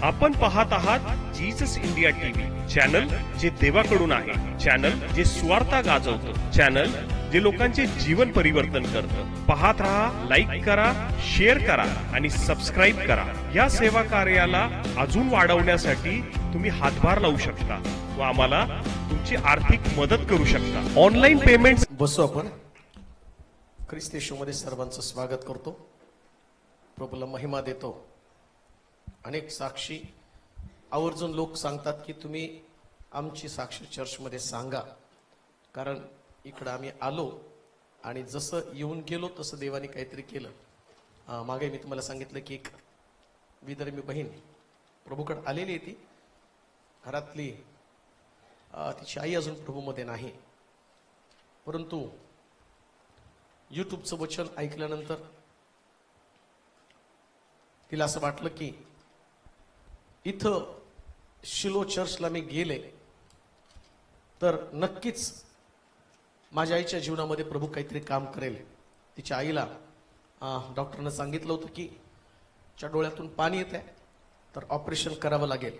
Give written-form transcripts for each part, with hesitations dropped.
आपण पाहत आहात जीसस इंडिया टीव्ही चॅनल, जे देवाकडून आहे, चॅनल जे स्वार्थ गाजवतं, चॅनल जे लोकांचे जीवन परिवर्तन करतं. पाहत रहा, लाईक करा, शेअर करा आणि सबस्क्राईब करा. या सेवा कार्याला अजून वाढवण्यासाठी तुम्ही हातभार लावू शकता व आम्हाला तुमची आर्थिक मदत करू शकता. Online payment. बसू आपण. ख्रिस्त येशूमध्ये सर्वांचं स्वागत करतो, प्रभूला महिमा देतो. अनेक साक्षी आवर्जून लोक सांगतात की तुम्ही आमची साक्ष चर्चमध्ये सांगा, कारण इकडं आम्ही आलो आणि जसं येऊन गेलो तसं देवाने काहीतरी केलं. मागे मी तुम्हाला सांगितलं की एक विदर्मी बहीण प्रभूकडे आलेली आहे. ती घरातली तिची आई अजून प्रभूमध्ये नाही, परंतु यूट्यूबचं वचन ऐकल्यानंतर तिला असं वाटलं की इथं शिलो चर्चला मी गेले तर नक्कीच माझ्या आईच्या जीवनामध्ये प्रभू काहीतरी काम करेल. तिच्या आईला डॉक्टरनं सांगितलं होतं की तिच्या डोळ्यातून पाणी येत आहे, तर ऑपरेशन करावं लागेल.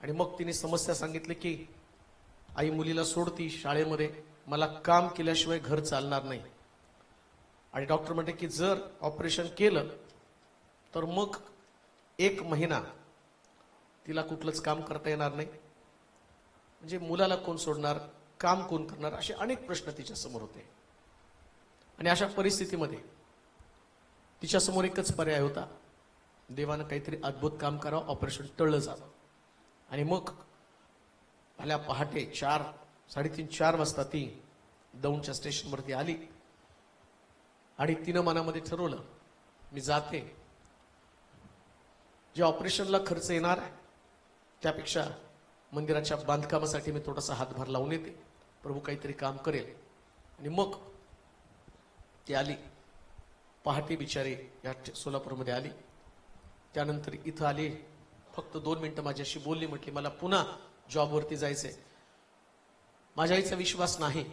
आणि मग तिने समस्या सांगितली की आई मुलीला सोडती शाळेमध्ये, मला काम केल्याशिवाय घर चालणार नाही. आणि डॉक्टर म्हणते की जर ऑपरेशन केलं तर मग 1 महिना तिला कुठलंच काम करता येणार नाही. म्हणजे मुलाला कोण सोडणार, काम कोण करणार, असे अनेक प्रश्न तिच्या समोर होते. आणि अशा परिस्थितीमध्ये तिच्या समोर एकच पर्याय होता, देवानं काहीतरी अद्भुत काम करावं, ऑपरेशन टळलं जावं. आणि मग आल्या पहाटे 3:30-4 वाजता ती दौंडच्या स्टेशनवरती आली आणि तिनं मनामध्ये ठरवलं, मी जाते, जे ऑपरेशनला खर्च येणार आहे त्यापेक्षा मंदिराच्या बांधकामासाठी मी थोडासा हातभार लावून येते, प्रभू काहीतरी काम करेल. आणि मग ती आली पहाटे, बिचारी या सोलापूरमध्ये आली. त्यानंतर इथं आली, फक्त 2 मिनिटं माझ्याशी बोलली, म्हटली मला पुन्हा जॉबवरती जायचंय. माझ्या आईचा विश्वास नाही,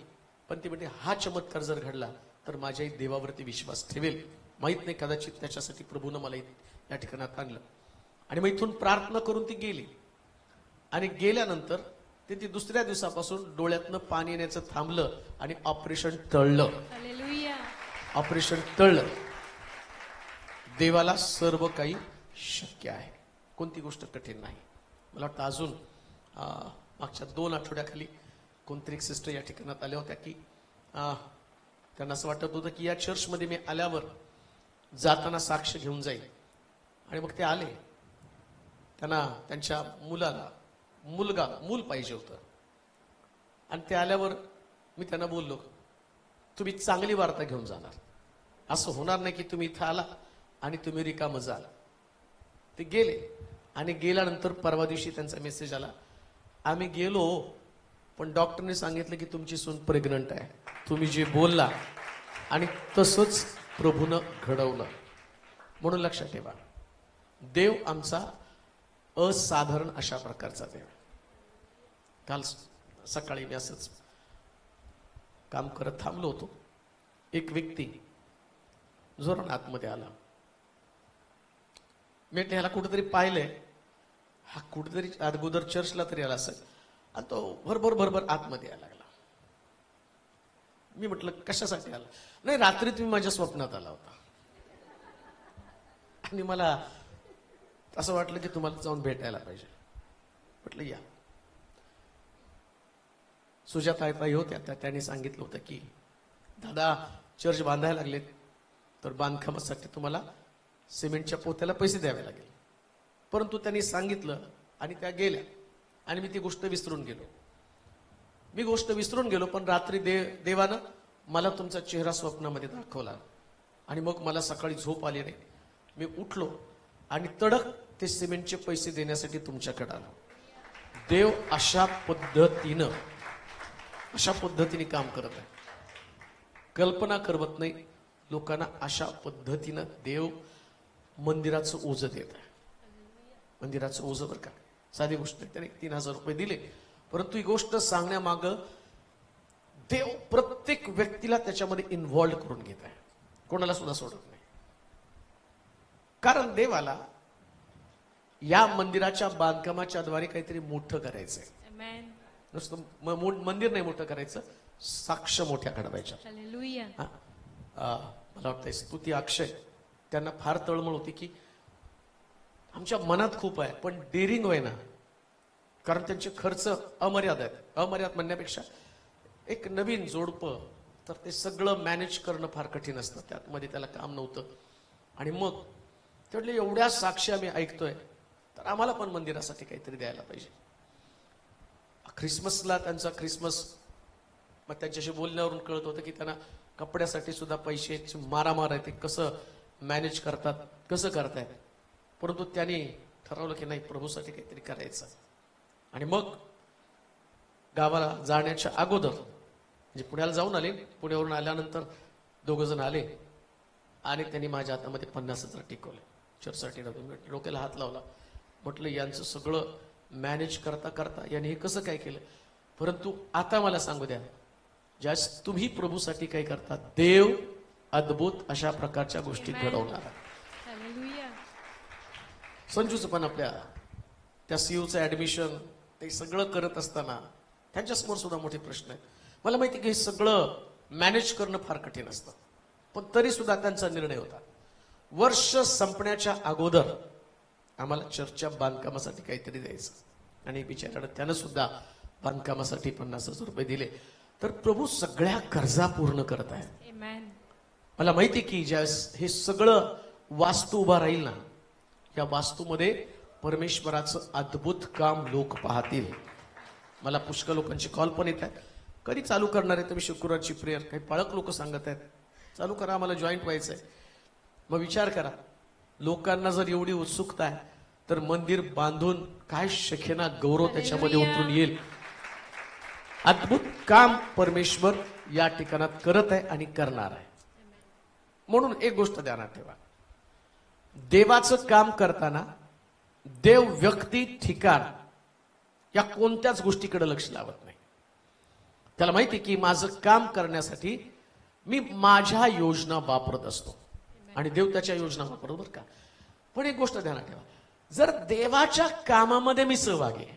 पण ती म्हणते हा चमत्कार जर घडला तर माझ्या आई देवावरती विश्वास ठेवेल. माहित नाही, कदाचित त्याच्यासाठी प्रभूनं मला या ठिकाणात आणलं. आणि मग इथून प्रार्थना करून ती गेली. आणि गेल्यानंतर ती दुसऱ्या दिवसापासून डोळ्यातनं पाणी येण्याचं थांबलं आणि ऑपरेशन टळलं. ऑपरेशन टळलं. देवाला सर्व काही शक्य आहे, कोणती गोष्ट कठीण नाही. मला वाटतं अजून मागच्या 2 आठवड्याखाली कोणतरी एक सिस्टर या ठिकाणात आल्या होत्या की त्यांना असं वाटत होतं की या चर्चमध्ये मी आल्यावर जाताना साक्ष घेऊन जाईल. आणि मग ते आले. त्यांना त्यांच्या मुलाला मूल पाहिजे होतं. आणि ते आल्यावर मी त्यांना बोललो, तुम्ही चांगली वार्ता घेऊन जाणार, असं होणार नाही की तुम्ही इथं आला आणि तुम्ही रिकामं जाल. ते गेले. आणि गेल्यानंतर परवा दिवशी त्यांचा मेसेज आला, आम्ही गेलो पण डॉक्टरने सांगितलं की तुमची सून प्रेग्नंट आहे. तुम्ही जे बोलला आणि तसंच प्रभूनं घडवलं. म्हणून लक्षात ठेवा, देव आमचा असाधारण अशा प्रकारचा देव. काल सकाळी मी असंच काम करत थांबलो होतो, एक व्यक्ती जोरात आतमध्ये आला. मी ह्याला कुठेतरी पाहिलंय, हा कुठेतरी अगोदर चर्चला तरी आला असेल. आणि तो भरभर आतमध्ये यायला लागला. मी म्हटलं कशासाठी आला? नाही, रात्री तुम्ही माझ्या स्वप्नात आला होता आणि मला असं वाटलं की तुम्हाला जाऊन भेटायला पाहिजे. म्हटलं या. सुजाताई होत्या, त्यांनी सांगितलं होतं की दादा चर्च बांधायला लागलेत, तर बांधकामासाठी तुम्हाला सिमेंटच्या पोत्याला पैसे द्यावे लागेल. परंतु त्यांनी सांगितलं आणि त्या गेल्या आणि मी ती गोष्ट विसरून गेलो. पण रात्री देवानं मला तुमचा चेहरा स्वप्नामध्ये दाखवला आणि मग मला सकाळी झोप आली नाही. मी उठलो आणि तडक ते सिमेंटचे पैसे देण्यासाठी तुमच्याकडे आलो. देव अशा पद्धतीने काम करत आहे. कल्पना करवत नाही लोकांना. अशा पद्धतीनं देव मंदिराचं ओझं देत आहे. मंदिराचं ओझं बरं का, साधी गोष्ट नाही. त्याने 3000 रुपये दिले, परंतु ही गोष्ट सांगण्यामागं देव प्रत्येक व्यक्तीला त्याच्यामध्ये इन्व्हॉल्व करून घेत आहे, कोणाला सुद्धा सोडत नाही. कारण देवाला या मंदिराच्या बांधकामाच्या द्वारे काहीतरी मोठं करायचंय. Amen. नुसतं मंदिर नाही मोठं करायचं, साक्ष मोठ्या घडवायच्या. Hallelujah. मला वाटतं स्तुती अक्षय त्यांना फार तळमळ होती की आमच्या मनात खूप आहे पण डेअरिंग होय ना, कारण त्यांचे खर्च अमर्याद आहेत. अमर्याद म्हणण्यापेक्षा एक नवीन जोडपं तर ते सगळं मॅनेज करणं फार कठीण असतं, त्यामध्ये त्याला काम नव्हतं. आणि मग ते म्हटले एवढ्या साक्षी आम्ही ऐकतोय तर आम्हाला पण मंदिरासाठी काहीतरी द्यायला पाहिजे. ख्रिसमसला त्यांचा क्रिसमस, मग त्यांच्याशी बोलण्यावरून कळत होतं की त्यांना कपड्यासाठी सुद्धा पैशाची मारामार आहे, ते कसं मॅनेज करतात, कसं करतायत. परंतु त्यांनी ठरवलं की नाही, प्रभूसाठी काहीतरी करायचं. आणि मग गावाला जाण्याच्या अगोदर म्हणजे पुण्याला जाऊन आले, पुण्यावरून आल्यानंतर दोघ जण आले आणि त्यांनी माझ्या हातामध्ये 50,000 टिकवले चर्चसाठी. डोक्याला हात लावला, म्हटलं यांचं सगळं मॅनेज करता करता यांनी हे कसं काय केलं. परंतु आता मला सांगू द्या, ज्यास तुम्ही प्रभूसाठी काय करता, देव अद्भुत अशा प्रकारच्या गोष्टी घडवणार. Hallelujah. संजूचं पण आपल्या त्या सीयूचं ऍडमिशन ते सगळं करत असताना त्यांच्यासमोर सुद्धा मोठे प्रश्न आहेत. मला माहिती की हे सगळं मॅनेज करणं फार कठीण असतं, पण तरी सुद्धा त्यांचा निर्णय होता, वर्ष संपण्याच्या अगोदर आम्हाला चर्चच्या बांधकामासाठी काहीतरी द्यायचं. आणि बिचारानं त्यानं सुद्धा बांधकामासाठी 50,000 रुपये दिले. तर प्रभू सगळ्या कर्जा पूर्ण करत आहे. Amen. मला माहिती की ज्यावेळेस हे सगळं वास्तू उभा राहील ना, या वास्तूमध्ये परमेश्वराचं अद्भुत काम लोक पाहतील. मला पुष्कळ लोकांचे कॉल पण येत आहेत, कधी चालू करणार आहे तुम्ही शुक्रवारची प्रेयर. काही पाळक लोक सांगत आहेत चालू करा, आम्हाला जॉईंट व्हायचंय. मग विचार करा, लोकांना जर एवढी उत्सुकता आहे तर मंदिर बांधून काय शखेना गौरव त्याच्यामध्ये उतरून येईल. अद्भुत काम परमेश्वर या ठिकाणात करत आहे आणि करणार आहे. म्हणून एक गोष्ट ध्यानात ठेवा, देवाचं काम करताना देव व्यक्ती ठिकाण या कोणत्याच गोष्टीकडे लक्ष लावत नाही. त्याला माहिती की माझं काम करण्यासाठी मी माझ्या योजना वापरत असतो आणि देव त्याच्या योजना वापरतो बरं का. पण एक गोष्ट ध्यानात ठेवा, जर देवाच्या कामामध्ये मी सहभागी आहे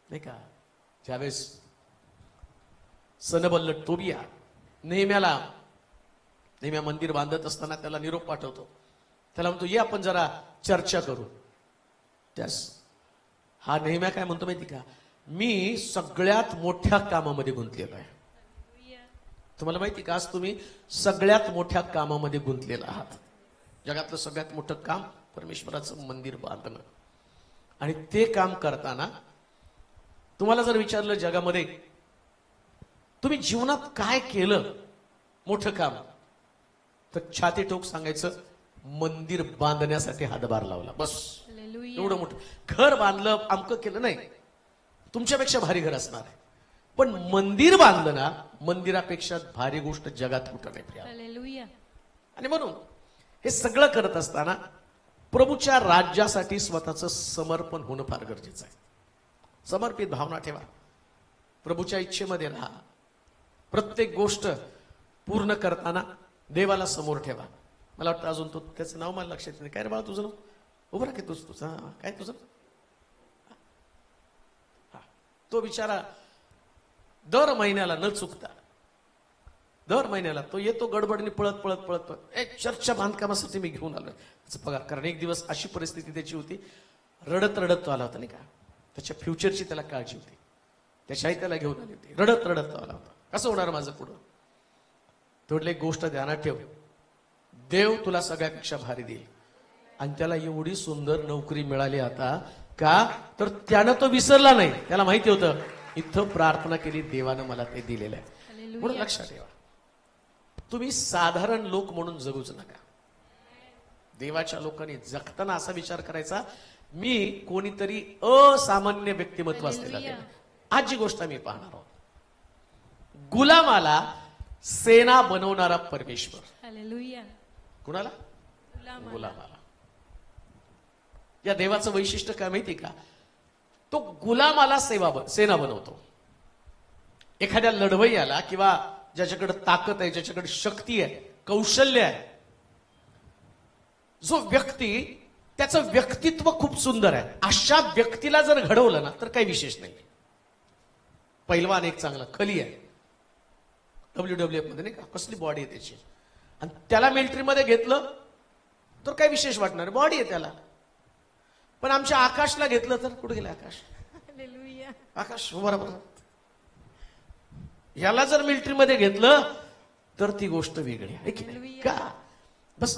नाही का. ज्यावेळेस सनबल्ल टोबिया नेहम्या मंदिर बांधत असताना त्याला निरोप पाठवतो, त्याला म्हणतो ये आपण जरा चर्चा करू. त्यास हा नेहम्या काय म्हणतो माहिती का, मी सगळ्यात मोठ्या कामामध्ये गुंतलेलो आहे. तुम्हाला माहिती का, आज तुम्ही सगळ्यात मोठ्या कामामध्ये गुंतलेला आहात. जगातलं सगळ्यात मोठं काम परमेश्वराचं मंदिर बांधणं. आणि ते काम करताना तुम्हाला जर विचारलं जगामध्ये तुम्ही जीवनात काय केलं मोठं काम, तर छाती ठोक सांगायचं मंदिर बांधण्यासाठी हातभार लावला, बस. Hallelujah. एवढं मोठं घर बांधलं, अमकं केलं नाही. तुमच्यापेक्षा भारी घर असणार आहे, पण मंदिर बांधलं ना, मंदिरापेक्षा भारी गोष्ट जगात कुठं नाही प्रिया. Hallelujah. आणि म्हणून हे सगळं करत असताना प्रभूच्या राज्यासाठी स्वतःचं समर्पण होणं फार गरजेचं आहे. समर्पित भावना ठेवा, प्रभूच्या इच्छेमध्ये राहा. प्रत्येक गोष्ट पूर्ण करताना देवाला समोर ठेवा. मला वाटतं अजून तो त्याचं नाव मला लक्षात नाही. काय रे बाळा तुझं नाव, उभं राहा की तुझं काय तुझं. तो बिचारा दर महिन्याला न चुकता दर महिन्याला तो येतो गडबडीने पळत पळत पळत पळत एक चर्चच्या बांधकामासाठी मी घेऊन आलोय त्याचा पगार. कारण एक दिवस अशी परिस्थिती त्याची होती, रडत रडत तो आला होता नाही का. त्याच्या फ्युचरची त्याला काळजी होती, त्याच्याही त्याला घेऊन आली होती. रडत रडत तो आला होता, कसं होणार माझं पुढं. थोडली एक गोष्ट ध्यानात ठेव, देव तुला सगळ्यापेक्षा भारी देईल. आणि त्याला एवढी सुंदर नोकरी मिळाली आता का, तर त्यानं तो विसरला नाही. त्याला माहिती होतं इथं प्रार्थना केली, देवानं मला ते दिलेलं आहे. म्हणून लक्षात ठेवा, तुम्ही साधारण लोक म्हणून जगूच नका. देवाच्या लोकांनी जगताना असा विचार करायचा, मी कोणीतरी असामान्य व्यक्तिमत्व असलेला देव. आज जी गोष्ट मी पाहणार आहोत, गुलामाला सेना बनवणारा परमेश्वर. Hallelujah. कुणाला? गुलामाला. गुलामाला. या देवाचं वैशिष्ट्य काय माहिती का, तो गुलामाला सेना बनवतो. एखाद्या लढवय्याला किंवा ज्याच्याकडे ताकद आहे, ज्याच्याकडे शक्ती आहे, कौशल्य आहे, जो व्यक्ती त्याचं व्यक्तित्व खूप सुंदर आहे. अशा व्यक्तीला जर घडवलं ना तर काही विशेष नाही. पैलवान एक चांगला खली आहे, WWF मध्ये नाही का, कसली बॉडी आहे त्याची, आणि त्याला मिलिटरीमध्ये घेतलं तर काही विशेष वाटणार, बॉडी आहे त्याला. पण आमच्या आकाशला घेतलं तर कुठे गेलं आकाश? हालेलुया. आकाश बरोबर. याला जर मिलिटरीमध्ये घेतलं तर ती गोष्ट वेगळी आहे की नाही? का बस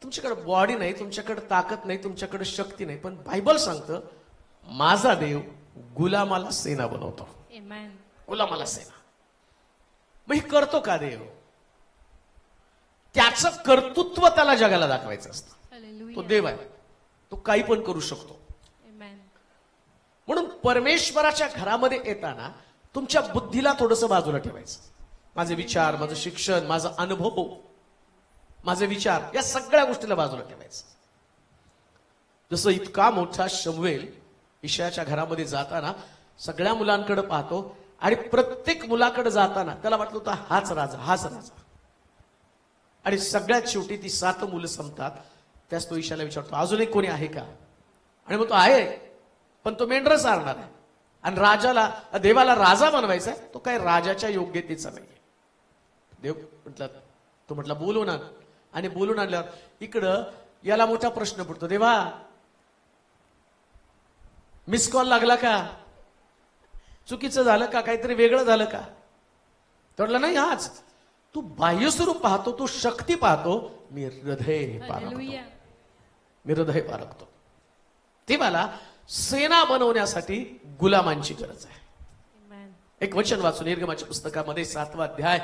तुमच्याकडे बॉडी नाही, तुमच्याकडे ताकद नाही, तुमच्याकडे शक्ती नाही, पण बायबल सांगतं माझा देव गुलामाला सेना बनवतो. Amen. गुलामाला सेना. मग हे करतो का देव? त्याचं कर्तृत्व त्याला जगाला दाखवायचं असतं. तो Hallelujah. देव आहे, तो काही पण करू शकतो. Amen. म्हणून परमेश्वराच्या घरामध्ये येताना तुमच्या बुद्धीला थोडंसं बाजूला ठेवायचं. माझे विचार, माझं शिक्षण, माझा अनुभव, माझे विचार, या सगळ्या गोष्टीला बाजूला ठेवायचं. जसं इतका मोठा शमूएल ईशायाच्या घरामध्ये जाताना सगळ्या मुलांकडे पाहतो आणि प्रत्येक मुलाकडे जाताना त्याला वाटलं होतं हाच राजा, हाच राजा. आणि सगळ्यात शेवटी ती 7 मुलं संपतात. त्यास तो ईशाला विचारतो अजूनही कोणी आहे का? आणि मग तो आहे, पण तो मेंढरं चारणार आहे. आणि राजाला, देवाला राजा बनवायचा आहे, तो काय राजाच्या योग्यतेचा नाही. देव म्हटलं, तो म्हटला बोलून आण. आणि बोलून आणल्यावर इकडं याला मोठा प्रश्न पडतो, देवा मिस कॉल लागला का? चुकीचं झालं का? काहीतरी वेगळं झालं का? तर म्हटलं नाही, हाच तू बाह्यस्वरूप पाहतो, तू शक्ती पाहतो, मी हृदय पारखतो. Hallelujah. मी हृदय पारखतो. देवाला सेना बनवण्यासाठी गुलामांची गरज आहे. Amen. एक वचन वाचून निर्गमाच्या पुस्तकामध्ये 7वा अध्याय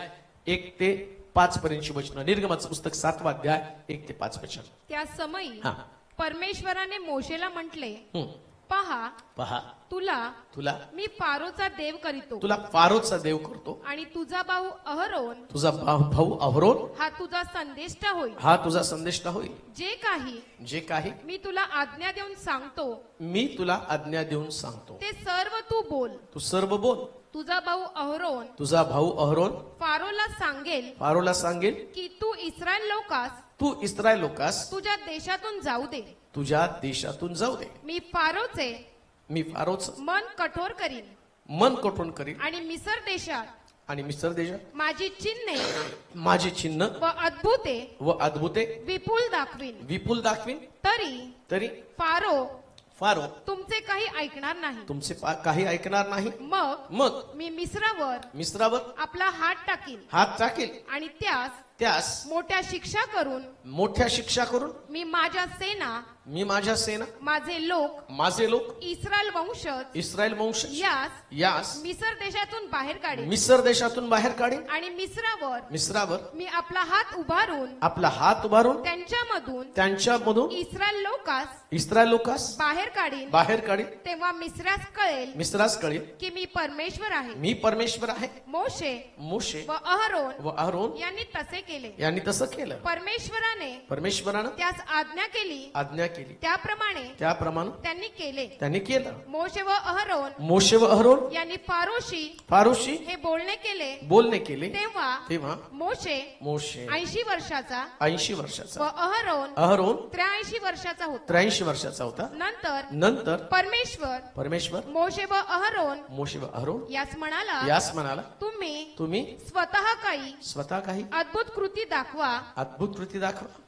1 ते 5 पर्यंतची वचन. निर्गमाचं पुस्तक 7वा अध्याय 1 ते 5 वचन. त्या समयी हा. परमेश्वराने मोशेला म्हटले, हम्म. पहा पहा तुला मी फारोचा देव करीतो तुला फारोचा देव करतो. आणि तुझा भाऊ अहरोन तुझा भाऊ अहरोन हा तुझा संदेष्टा होईल. हा तुझा संदेष्टा होईल. जे काही मी तुला आज्ञा देऊन सांगतो तुला आज्ञा देऊन सांगतो ते सर्व तू बोल. तू सर्व बोल. तुझा भाऊ अहरोन तुझा भाऊ अहरोन फारोला सांगेल फारोला सांगेल की तू इस्रायल लोकास तू इस्रायल लोकास तुझ्या देशातून जाऊ दे. तुझ्या देशातून जाऊ दे. मी फारोचे मी फारोच मन कठोर करीन मन कठोर करीन आणि मिसर देशात आणि मिस्र देशात माझी चिन्हे माझे चिन्ह व अद्भुते व अद्भुते विपुल दाखवीन. विपुल दाखवीन. तरी फारो तुमचे काही ऐकणार नाही. तुमचे काही ऐकणार नाही. मग मी मिस्रावर आपला हात टाकीन आणि त्यास मोठ्या शिक्षा करून मी माझ्या सेना माझे लोक इस्रायल वंश यास मिसर देशातून बाहेर काढीन आणि मिस्रावर मी आपला हात उभारून त्यांच्यामधून इस्रायल लोकास बाहेर काढीन. तेव्हा मिस्रास कळेल की मी परमेश्वर आहे. मोशे व अहरोन यांनी तसे केलं. परमेश्वराने त्यास आज्ञा केली त्याप्रमाणे त्यांनी केलं. मोशे व अहरोन यांनी फारोशी हे बोलणे केले. तेव्हा मोशे 80 वर्षाचा व अहरोन 83 वर्षाचा होता. नंतर परमेश्वर मोशे व अहरोन यास म्हणाला तुम्ही स्वतः काही अद्भुत कृती दाखवा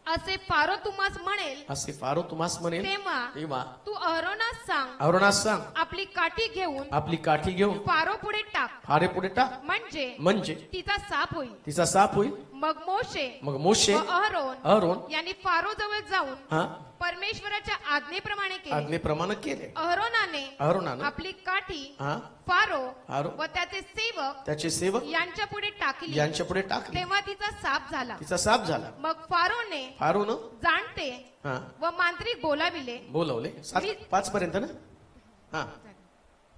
असे फारो तुम्हास म्हणेल. तेव्हा तू अहरोनास सांग आपली काठी घेऊन फारो पुढे टाक म्हणजे तिचा साप होईल. मग मोशे व अहरोन यांनी फारो जवळ जाऊन परमेश्वराच्या आज्ञेप्रमाणे केले. अहरोनाने आपली काठी फारो व त्याचे सेवक यांच्या पुढे टाकली. तेव्हा तिचा साप झाला. मग फारोने जाणते व मांत्रिक बोलावले. 5 पर्यंत ना.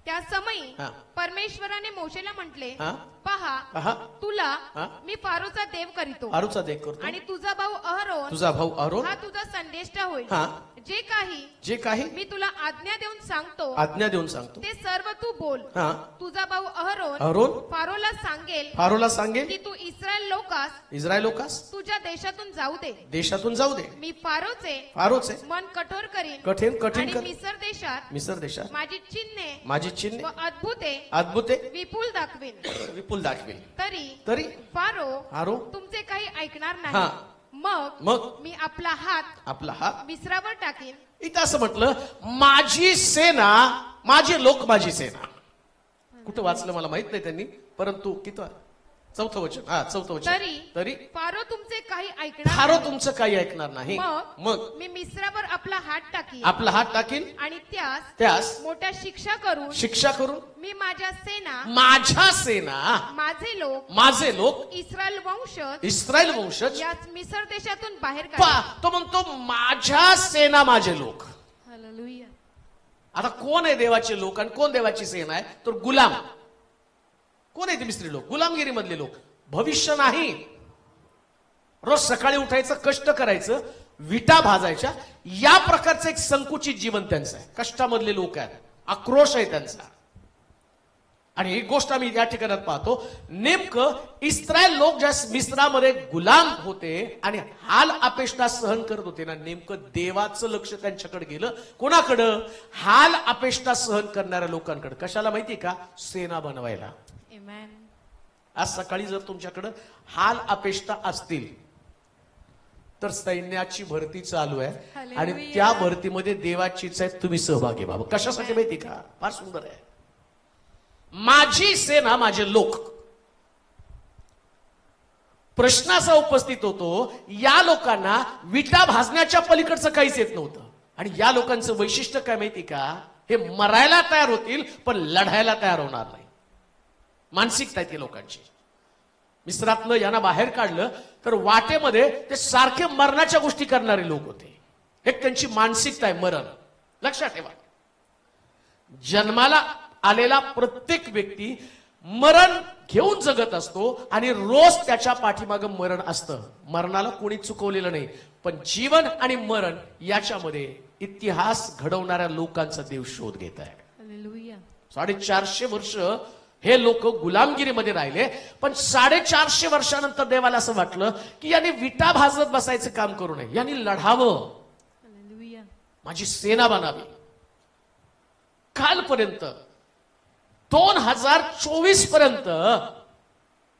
त्या समयी हा. परमेश्वराने मोशेला म्हटले, हा. पहा पहा. तुला हा. मी फारोचा देव करीतो फारूचा देख करतो. आणि तुझा भाऊ अहरोन तुझा भाऊ अहरोन हा तुझा संदेष्टा होईल. हा. जे काही मी मी तुला आज्ञा देऊन सांगतो आज्ञा देऊन सांगतो ते सर्व तू बोल. हा. तुझा भाऊ अहरोन अहरोन फारोला सांगेल फारूला सांगेल की तू इस्रायल लोकास इस्रायल लोकास तुझ्या देशातून जाऊ दे. देशातून जाऊ दे. मी फारोचे फारोचे मन कठोर करीन कठीण आणि कर. मिसर देशात मिसर देशात माझी चिन्हे माझी चिन्हे व अद्भुते अद्भुते विपुल दाखवीन. विपुल दाखवेल. तरी फारो फारो तुमचे काही ऐकणार हा. नाही. मग मी आपला हात आपला हात मिस्रावर टाकीन. इथं असं म्हटलं, माझी सेना माझे लोक माझी सेना. कुठं वाचलं मला माहित नाही त्यांनी, परंतु किती चौथं वचन. हा, चौथं वचन. तरी फारो तुमचे काही ऐकणार फारो नाही. तुमचं काही ऐकणार नाही. मग मी मिस्रावर आपला हात टाकीन आपला हात टाकील आणि त्यास मोठ्या शिक्षा करून मी माझ्या सेना माझे लोक इस्रायल वंशज याच मिसर देशातून बाहेर पा काढीन. तो म्हणतो माझ्या सेना माझे लोक. हालेलुया. आता कोण आहे देवाचे लोक आणि कोण देवाची सेना आहे? तर गुलाम. कोण आहे ते मिस्त्री लोक? गुलामगिरी मधले लोक. भविष्य नाही. रोज सकाळी उठायचं, कष्ट करायचं, विटा भाजायच्या, या प्रकारचं एक संकुचित जीवन त्यांचं आहे. कष्टामधले लोक आहेत, आक्रोश आहे त्यांचा. आणि एक गोष्ट आम्ही या ठिकाणात पाहतो, नेमकं इस्रायल लोक ज्या मिस्रामध्ये गुलाम होते आणि हाल अपेष्टा सहन करत होते ना, नेमकं देवाचं लक्ष त्यांच्याकडे गेलं. कोणाकडं? हाल अपेष्टा सहन करणाऱ्या लोकांकडे. कशाला माहितीये का? सेना बनवायला. Amen. आज सकाळी जर तुमच्याकडे हाल अपेष्टा असतील तर सैन्याची भरती चालू आहे Hallelujah. आणि त्या भरतीमध्ये देवाचीच आहे, तुम्ही सहभागी व्हावं. कशासाठी माहिती का? फार सुंदर आहे. माझी सेना माझे लोक. प्रश्न असा उपस्थित होतो, या लोकांना विटा भाजण्याच्या पलीकडचं काहीच येत नव्हतं. आणि या लोकांचं वैशिष्ट्य काय माहिती का? हे मरायला तयार होतील पण लढायला तयार होणार नाही. मानसिकता आहे ती लोकांची. मिस्रातनं यांना बाहेर काढलं तर वाटेमध्ये ते सारखे मरणाच्या गोष्टी करणारे लोक होते. एक त्यांची मानसिकता आहे, मरण. लक्षात ठेवा, जन्माला आलेला प्रत्येक व्यक्ती मरण घेऊन जगत असतो आणि रोज त्याच्या पाठीमागं मरण असतं. मरणाला कोणी चुकवलेलं नाही, पण जीवन आणि मरण याच्यामध्ये इतिहास घडवणाऱ्या लोकांचा देव शोध घेत आहे. हालेलुया. 450 वर्ष हे लोक गुलामगिरीमध्ये राहिले, पण 450 वर्षानंतर देवाला असं वाटलं की यांनी विटा भाजत बसायचं काम करू नये, यांनी लढावं, हालेलुया. माझी सेना बनावी. कालपर्यंत 2024 पर्यंत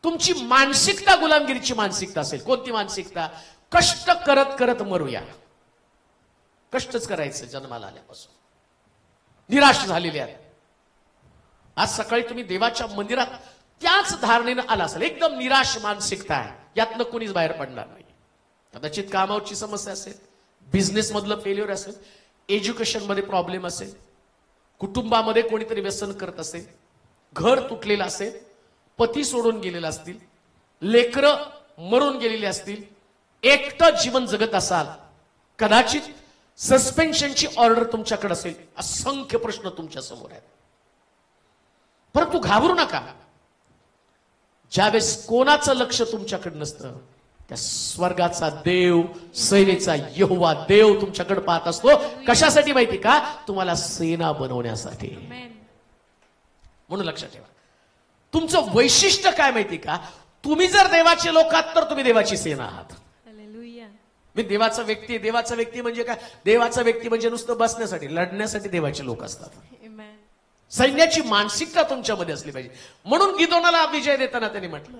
तुमची मानसिकता गुलामगिरीची मानसिकता असेल. कोणती मानसिकता? कष्ट करत करत मरूया. कष्टच करायचं जन्माला आल्यापासून. निराश झालेले आहेत. आज सकाळी तुम्ही देवाच्या मंदिरात त्याच धारणेनं आला असेल. एकदम निराश मानसिकता आहे, यातनं कोणीच बाहेर पडणार नाही. कदाचित कामावरची समस्या असेल, बिझनेस मधलं फेल्युअर असेल, एज्युकेशन मध्ये प्रॉब्लेम असेल, कुटुंबामध्ये कोणीतरी व्यसन करत असेल, घर तुटलेलं असेल, पती सोडून गेलेला असतील, लेकरं मरून गेलेली असतील, एकटं जीवन जगत असाल, कदाचित सस्पेन्शनची ऑर्डर तुमच्याकडे असेल. असंख्य प्रश्न तुमच्या समोर आहेत. परंतु घाबरू नका. ज्यावेळेस कोणाचं लक्ष तुमच्याकडे नसतं, त्या स्वर्गाचा देव, सैनेचा यहोवा देव तुमच्याकडे पाहत असतो. कशासाठी माहिती का? तुम्हाला सेना बनवण्यासाठी. म्हणून लक्षात ठेवा, तुमचं वैशिष्ट्य काय माहिती का? तुम्ही जर देवाचे लोक आहात तर तुम्ही देवाची सेना आहात. हालेलुया. मी देवाचा व्यक्ती. देवाचा व्यक्ती म्हणजे काय? देवाचा व्यक्ती म्हणजे नुसतं बसण्यासाठी, लढण्यासाठी देवाचे लोक असतात. Amen. सैन्याची मानसिकता तुमच्यामध्ये असली पाहिजे. म्हणून गिदोनाला विजय देताना त्यांनी म्हटलं,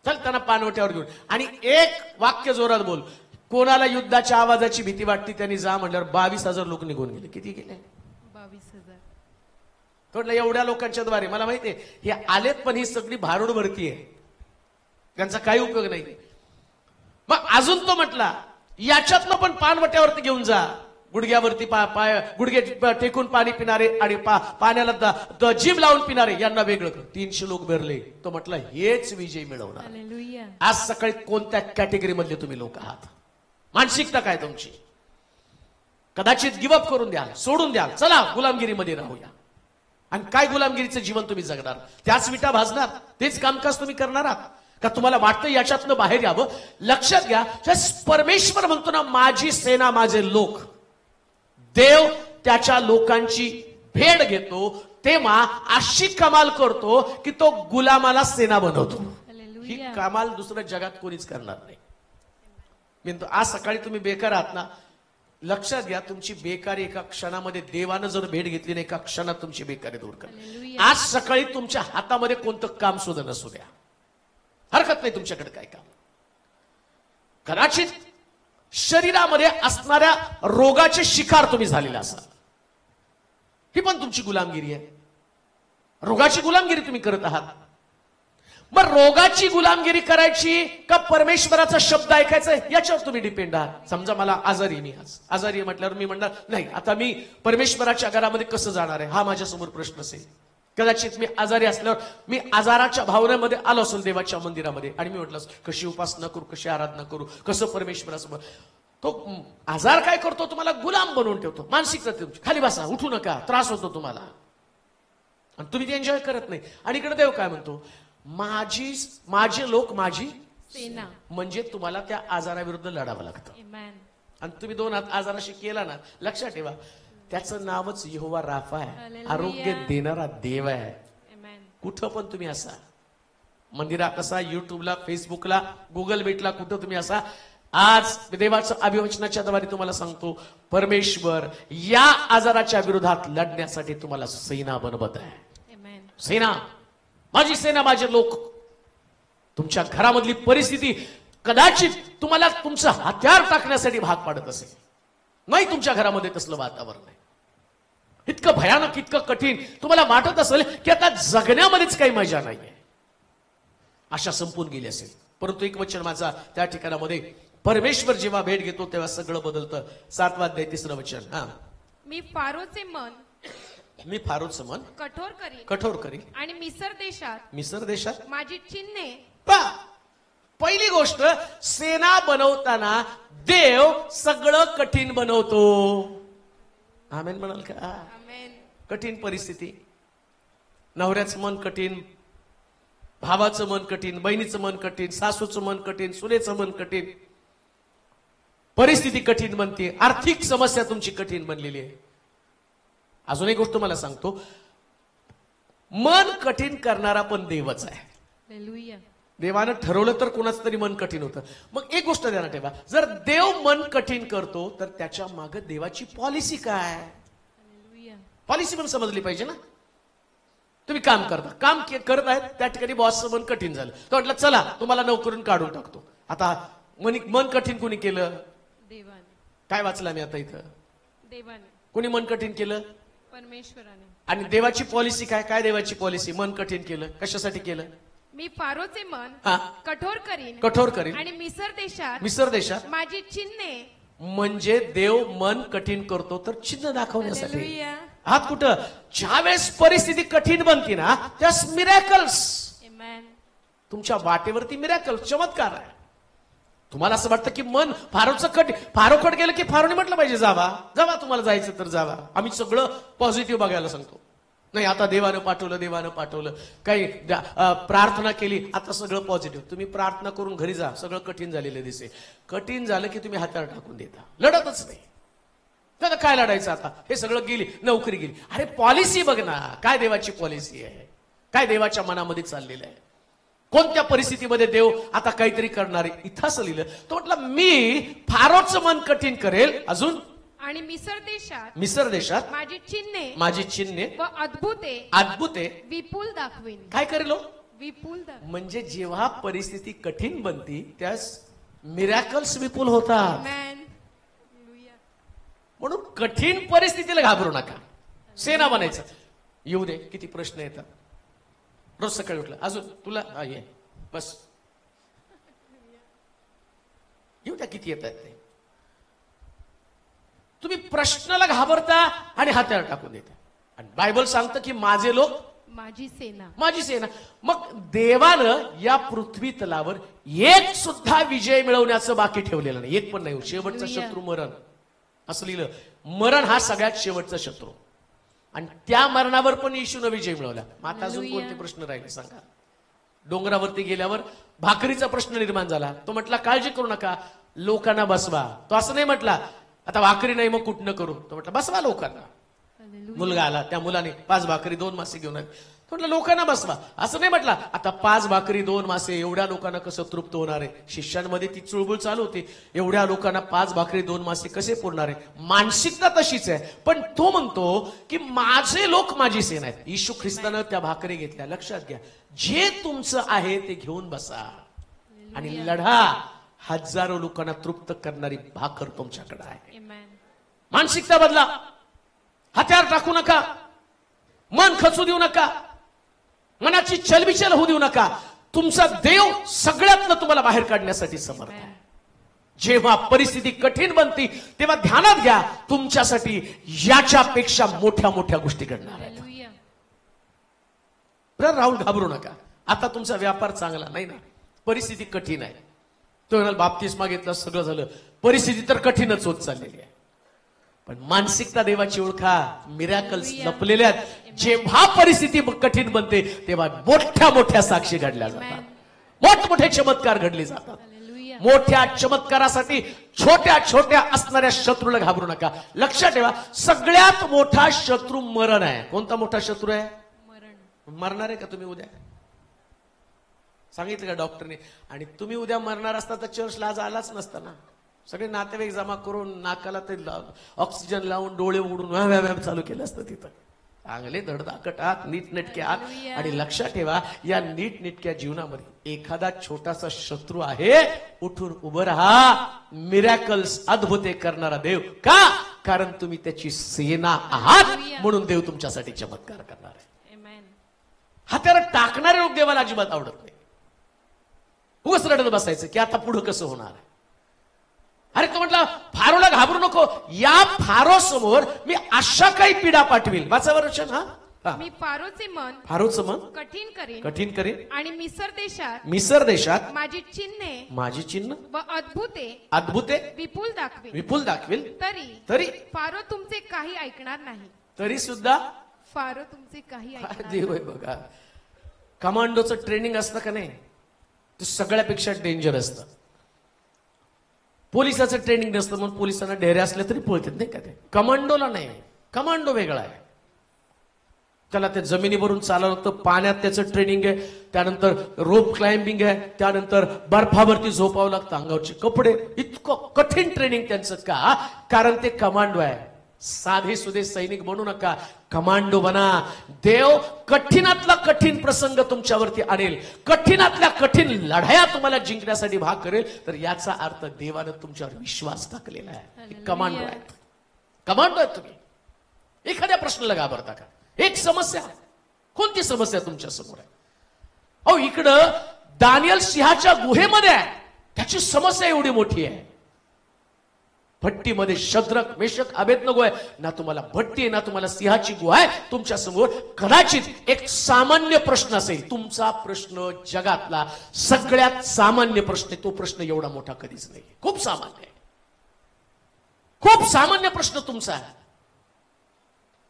चल त्यांना पानवट्यावर घेऊन, आणि एक वाक्य जोरात बोल. कोणाला युद्धाच्या आवाजाची भीती वाटते त्यांनी जा म्हटल्यावर 22,000 लोक निघून गेले. किती गेले? 22,000. म्हटलं एवढ्या लोकांच्या द्वारे मला माहितीये हे आलेत, पण ही सगळी भारूड भरती आहे, त्यांचा काही उपयोग नाही. मग अजून तो म्हटला याच्यातनं पण पानवट्यावरती घेऊन जा. गुडघ्यावरती गुडघे टेकून पाणी पिणारे आणि पाण्याला जीभ लावून पिणारे यांना वेगळं कर. 300 लोक भरले. तो म्हटलं हेच विजय मिळवणार. हालेलुया. आज सकाळी कोणत्या कॅटेगरी मधले तुम्ही लोक आहात? मानसिकता काय तुमची? कदाचित गिवअप करून द्याल, सोडून द्याल, चला गुलामगिरीमध्ये राहूया. आणि काय गुलामगिरीचं जीवन तुम्ही जगणार? त्याच विटा भाजणार, तेच कामकाज तुम्ही करणार आहात का? तुम्हाला वाटतं याच्यातनं बाहेर यावं? लक्षात घ्या, परमेश्वर म्हणतो ना, माझी सेना माझे लोक. देव त्याच्या लोकांची भेट घेतो तेव्हा अशी कमाल करतो की तो गुलामाला सेना बनवतो. ही हालेलुया. कमाल दुसऱ्या जगात कोणीच करणार नाही. मी म्हणतो, आज सकाळी तुम्ही बेकार आहात ना, लक्षात घ्या, तुमची बेकारी एका क्षणामध्ये, देवानं जर भेट घेतली ना, एका क्षणात तुमची बेकारी दूर कर. हालेलुया. आज सकाळी तुमच्या हातामध्ये कोणतं काम सुद्धा नसू द्या, हरकत नाही तुमच्याकडे काय काम. कदाचित शरीरामध्ये असणाऱ्या रोगाचे शिकार तुम्ही झालेले असाल, ही पण तुमची गुलामगिरी आहे. रोगाची गुलामगिरी तुम्ही करत आहात. मग रोगाची गुलामगिरी करायची का परमेश्वराचा शब्द ऐकायचा याच्यावर तुम्ही डिपेंड आहात. समजा मला आजारी, मी आज आजारी म्हटल्यावर मी म्हणणार नाही, आता मी परमेश्वराच्या घरामध्ये कसं जाणार आहे, हा माझ्यासमोर प्रश्न असेल. कदाचित मी आजारी असल्यावर मी आजाराच्या भावनेमध्ये आलो असेल देवाच्या मंदिरामध्ये आणि मी म्हटलं कशी उपासना करू, कशी आराधना करू, कसं परमेश्वरासमोर. तो आजार काय करतो, तुम्हाला गुलाम बनवून ठेवतो. मानसिकता तुमची, खाली बसा, उठू नका, त्रास होतो तुम्हाला, आणि तुम्ही ते एन्जॉय करत नाही. आणि इकडे देव काय म्हणतो, माझे लोक माझी सेना. म्हणजे तुम्हाला त्या आजाराविरुद्ध लढावं लागतं. Amen. आणि तुम्ही दोन हात आजाराशी केला ना, लक्षात ठेवा, त्याचं नावच यहोवा राफा आहे, हालेलुया. आरोग्य देणारा देव आहे. Amen. कुठं पण तुम्ही असा, मंदिरात असा, युट्यूबला, फेसबुकला, गुगल मीटला, कुठं तुम्ही असा, आज देवाचं अभिवचनाच्या द्वारे तुम्हाला सांगतो, परमेश्वर या आजाराच्या विरोधात लढण्यासाठी तुम्हाला सेना बनवत आहे. Amen. सेना, माझी सेना माझे लोक. तुमच्या घरामधली परिस्थिती कदाचित तुम्हाला तुमचं हत्यार टाकण्यासाठी भाग पाडत असेल. नाही, तुमच्या घरामध्ये तसलं वातावरण आहे. इतकं भयानक, इतकं कठीण, तुम्हाला वाटत असेल की आता जगण्यामध्येच काही मजा नाहीये, आशा संपून गेली असेल. परंतु एक वचन माझा त्या ठिकाणामध्ये, परमेश्वर जेव्हा भेट घेतो तेव्हा सगळं बदलतं. 7वा अध्याय 3रं वचन. मी फारोचे मन मी फारोचं मन कठोर करीन कठोर करीन आणि मिसर देशात माझी चिन्हे. पहिली गोष्ट, सेना बनवताना देव सगळं कठीण बनवतो. आमेन म्हणाल का? Amen. कठीण परिस्थिती, नवऱ्याचं मन कठीण, भावाचं मन कठीण, बहिणीचं मन कठीण, सासूचं मन कठीण, सुनेचं मन कठीण, परिस्थिती कठीण बनते, आर्थिक समस्या तुमची कठीण बनलेली आहे. अजून एक गोष्ट मला सांगतो, मन कठीण करणारा पण देवच आहे. Hallelujah. देवानं ठरवलं तर कोणाचं तरी मन कठीण होतं. मग एक गोष्ट ध्यानात ठेवा, जर देव मन कठीण करतो तर त्याच्या मागे देवाची पॉलिसी काय? Hallelujah. पॉलिसी पण समजली पाहिजे ना. तुम्ही काम करता, काम करत आहेत, त्या ठिकाणी बॉसचं मन कठीण झालं, तो म्हटलं चला तुम्हाला नोकरून काढून टाकतो. आता मन कठीण कोणी केलं? देवाने. काय वाचलं मी आता इथं? देवाने. कोणी मन कठीण केलं? परमेश्वराने. आणि देवाची पॉलिसी काय? काय देवाची पॉलिसी? मन कठीण केलं, कशासाठी केलं? मी फारोचे मन हा. कठोर करीन कठोर करीन आणि मिसर देशात. माझी चिन्हे. म्हणजे देव मन कठीण करतो तर चिन्ह दाखवण्यासाठी. Hallelujah. आहात कुठं? ज्यावेळेस परिस्थिती कठीण बनते ना, त्यास मिरॅकल्स, Amen. तुमच्या वाटेवरती मिरॅकल, चमत्कार आहे. तुम्हाला असं वाटतं की मन फारोकट गेलं की फारोने म्हटलं पाहिजे जावा तुम्हाला जायचं तर जावा, आम्ही सगळं पॉझिटिव्ह बघायला सांगतो. नाही, आता देवानं पाठवलं, काही प्रार्थना केली, आता सगळं पॉझिटिव्ह. तुम्ही प्रार्थना करून घरी जा, सगळं कठीण झालेलं दिसे. कठीण झालं की तुम्ही हातावर टाकून देता, लढतच नाही. तर काय लढायचं आता? हे सगळं गेली, नोकरी गेली. अरे पॉलिसी बघ ना, काय देवाची पॉलिसी आहे, काय देवाच्या मनामध्ये चाललेलं आहे, कोणत्या परिस्थितीमध्ये देव आता काहीतरी करणार आहे. इथं असं लिहिलं, तो म्हटलं मी फारोचं मन कठीण करेल, अजून आणि मिसर देशात माझी चिन्हे व अद्भुते विपुल दाखवीन. काय करेल? विपुल दाखवीन. म्हणजे जेव्हा परिस्थिती कठीण बनती त्यास मिरॅकल्स विपुल होतात. Amen. म्हणून कठीण परिस्थितीला घाबरू नका, सेना बनायचं. येऊ दे, किती प्रश्न येतात रोज सकाळी उठलं, अजून तुला ये बस, येऊ द्या, किती येतात ते. तुम्ही प्रश्नाला घाबरता आणि हातावर टाकून देता. आणि बायबल सांगतं की माझे लोक माझी सेना. मग देवानं या पृथ्वी तलावर एक सुद्धा विजय मिळवण्याचं बाकी ठेवलेलं नाही, एक पण नाही. शेवटचा शत्रू मरण, असं लिहिलं. मरण हा सगळ्यात शेवटचा शत्रू. आणि त्या मरणावर पण येशूने विजय मिळवला. मग आता अजून हालेलुया. कोणते प्रश्न राहिले सांगा? डोंगरावरती गेल्यावर भाकरीचा प्रश्न निर्माण झाला. तो म्हटला काळजी करू नका, लोकांना बसवा. तो असं नाही म्हटला आता भाकरी नाही मग कुठनं करू. तो म्हटला बसवा लोकांना. हालेलुया. मुलगा आला, त्या मुलाने 5 भाकरी 2 मासे घेऊन आले. तो म्हटलं लोकांना बसवा. असं नाही म्हटला आता 5 भाकरी 2 मासे एवढ्या लोकांना कसं तृप्त होणार आहे. शिष्यांमध्ये ती चुळबुळ चालू होती, एवढ्या लोकांना 5 भाकरी 2 मासे कसे पुरणार आहे. मानसिकता तशीच आहे. पण तो म्हणतो की माझे लोक माझी सेना आहेत. येशू ख्रिस्तानं त्या भाकरी घेतल्या. लक्षात घ्या, जे तुमचं आहे ते घेऊन बसा आणि लढा. हजारो लोकांना तृप्त करणारी भाकर तुमच्याकडे आहे. Amen. मानसिकता बदला. हत्यार टाकू नका, मन खचू देऊ नका, मनाची चलबिचल होऊ देऊ नका. तुमचा देव सगळ्यातनं तुम्हाला बाहेर काढण्यासाठी समर्थ आहे. जेव्हा परिस्थिती कठीण बनती तेव्हा ध्यानात घ्या, तुमच्यासाठी याच्यापेक्षा मोठ्या मोठ्या गोष्टी घडणार आहेत. हालेलुया. बरं, राहुल घाबरू नका. आता तुमचा व्यापार चांगला नाही ना, परिस्थिती कठीण आहे. तो म्हणाल बाप्तिस्मा घेतला सगळं झालं, परिस्थिती तर कठीणच होत चाललेली आहे. पण मानसिकता देवाची ओळखा. मिरॅकल्स लपलेले आहेत. जेव्हा परिस्थिती कठीण बनते तेव्हा मोठ्या मोठ्या साक्षी घडल्या जातात, मोठमोठे चमत्कार घडले जातात. हालेलुया. मोठ्या चमत्कारासाठी छोट्या छोट्या असणाऱ्या शत्रूला घाबरू नका. लक्षात ठेवा, सगळ्यात मोठा शत्रू मरण आहे. कोणता मोठा शत्रू आहे? मरण. मरणार आहे का तुम्ही उद्या? सांगितलं का डॉक्टरने? आणि तुम्ही उद्या मरणार असता तर चर्चला आज आलाच नसता ना. सगळे नातेवाईक जमा करून नाकाला ते ऑक्सिजन लावून डोळे उडून व्यायाम चालू केलं असतं तिथं. चांगले धडधाकट आहात, नीटनेटके आहात. आणि लक्षात ठेवा, या नीटनेटक्या जीवनामध्ये एखादा छोटासा शत्रू आहे, उठून उभं राहा. मिरॅकल्स अद्भुते करणारा देव. का? कारण तुम्ही त्याची सेना आहात, म्हणून देव तुमच्यासाठी चमत्कार करणार आहे. Amen. हात्याला टाकणारे लोक देवाला अजिबात आवडत नाही. उगाच रडत बसायचं की आता पुढं कसं होणार. अरे तो म्हटला फारोला घाबरू नको, या फारो समोर मी अशा काही पीडा पाठवील. वाचावर वचन. हा, मी फारोचे मन फारोचं मन कठीण करीन कठीण करेन. आणि मिसर देशात माझी चिन्हे माझी चिन्ह व अद्भुते अद्भुते विपुल दाखवीन. विपुल दाखवेल. तरी तरी फारो तुमचे काही ऐकणार नाही. तरी सुद्धा फारो तुमचे काही ऐकणार देव आहे बघा. कमांडोचं ट्रेनिंग असतं का नाही, ते सगळ्यापेक्षा डेंजर असतं. पोलिसाचं ट्रेनिंग नसतं, मग पोलिसांना ढेरे असले तरी पळतात नाही का. ते कमांडोला नाही. कमांडो वेगळा आहे. त्याला ते जमिनीवरून चालावं लागतं, पाण्यात त्याचं ट्रेनिंग आहे, त्यानंतर रोप क्लाइम्बिंग आहे, त्यानंतर बर्फावरती झोपावं लागतं, अंगावरचे कपडे. इतकं कठीण ट्रेनिंग त्यांचं. का? कारण ते कमांडो आहे. साधे सुधे सैनिक बनू नका, कमांडो बना. देव कठीणातला कठीण प्रसंग तुमच्यावरती आणेल, कठीणातल्या कठीण लढाया तुम्हाला जिंकण्यासाठी भाग करेल. तर याचा अर्थ देवानं तुमच्यावर विश्वास टाकलेला आहे. कमांडो आहे. कमांडो आहे तुम्ही. एखाद्या प्रश्नाला घाबरता का? एक समस्या, कोणती समस्या तुमच्या समोर आहे? अहो, इकडं दानियल सिंहाच्या गुहेमध्ये आहे, त्याची समस्या एवढी मोठी आहे. भट्टीमध्ये शद्रक मेषक अबेदनगो आहे. ना तुम्हाला भट्टी आहे, ना तुम्हाला सिंहाची गुहा आहे. तुमच्या समोर कदाचित एक सामान्य प्रश्न असेल. तुमचा प्रश्न जगातला सगळ्यात सामान्य प्रश्न आहे. तो प्रश्न एवढा मोठा कधीच नाही. खूप सामान्य आहे. खूप सामान्य प्रश्न तुमचा आहे.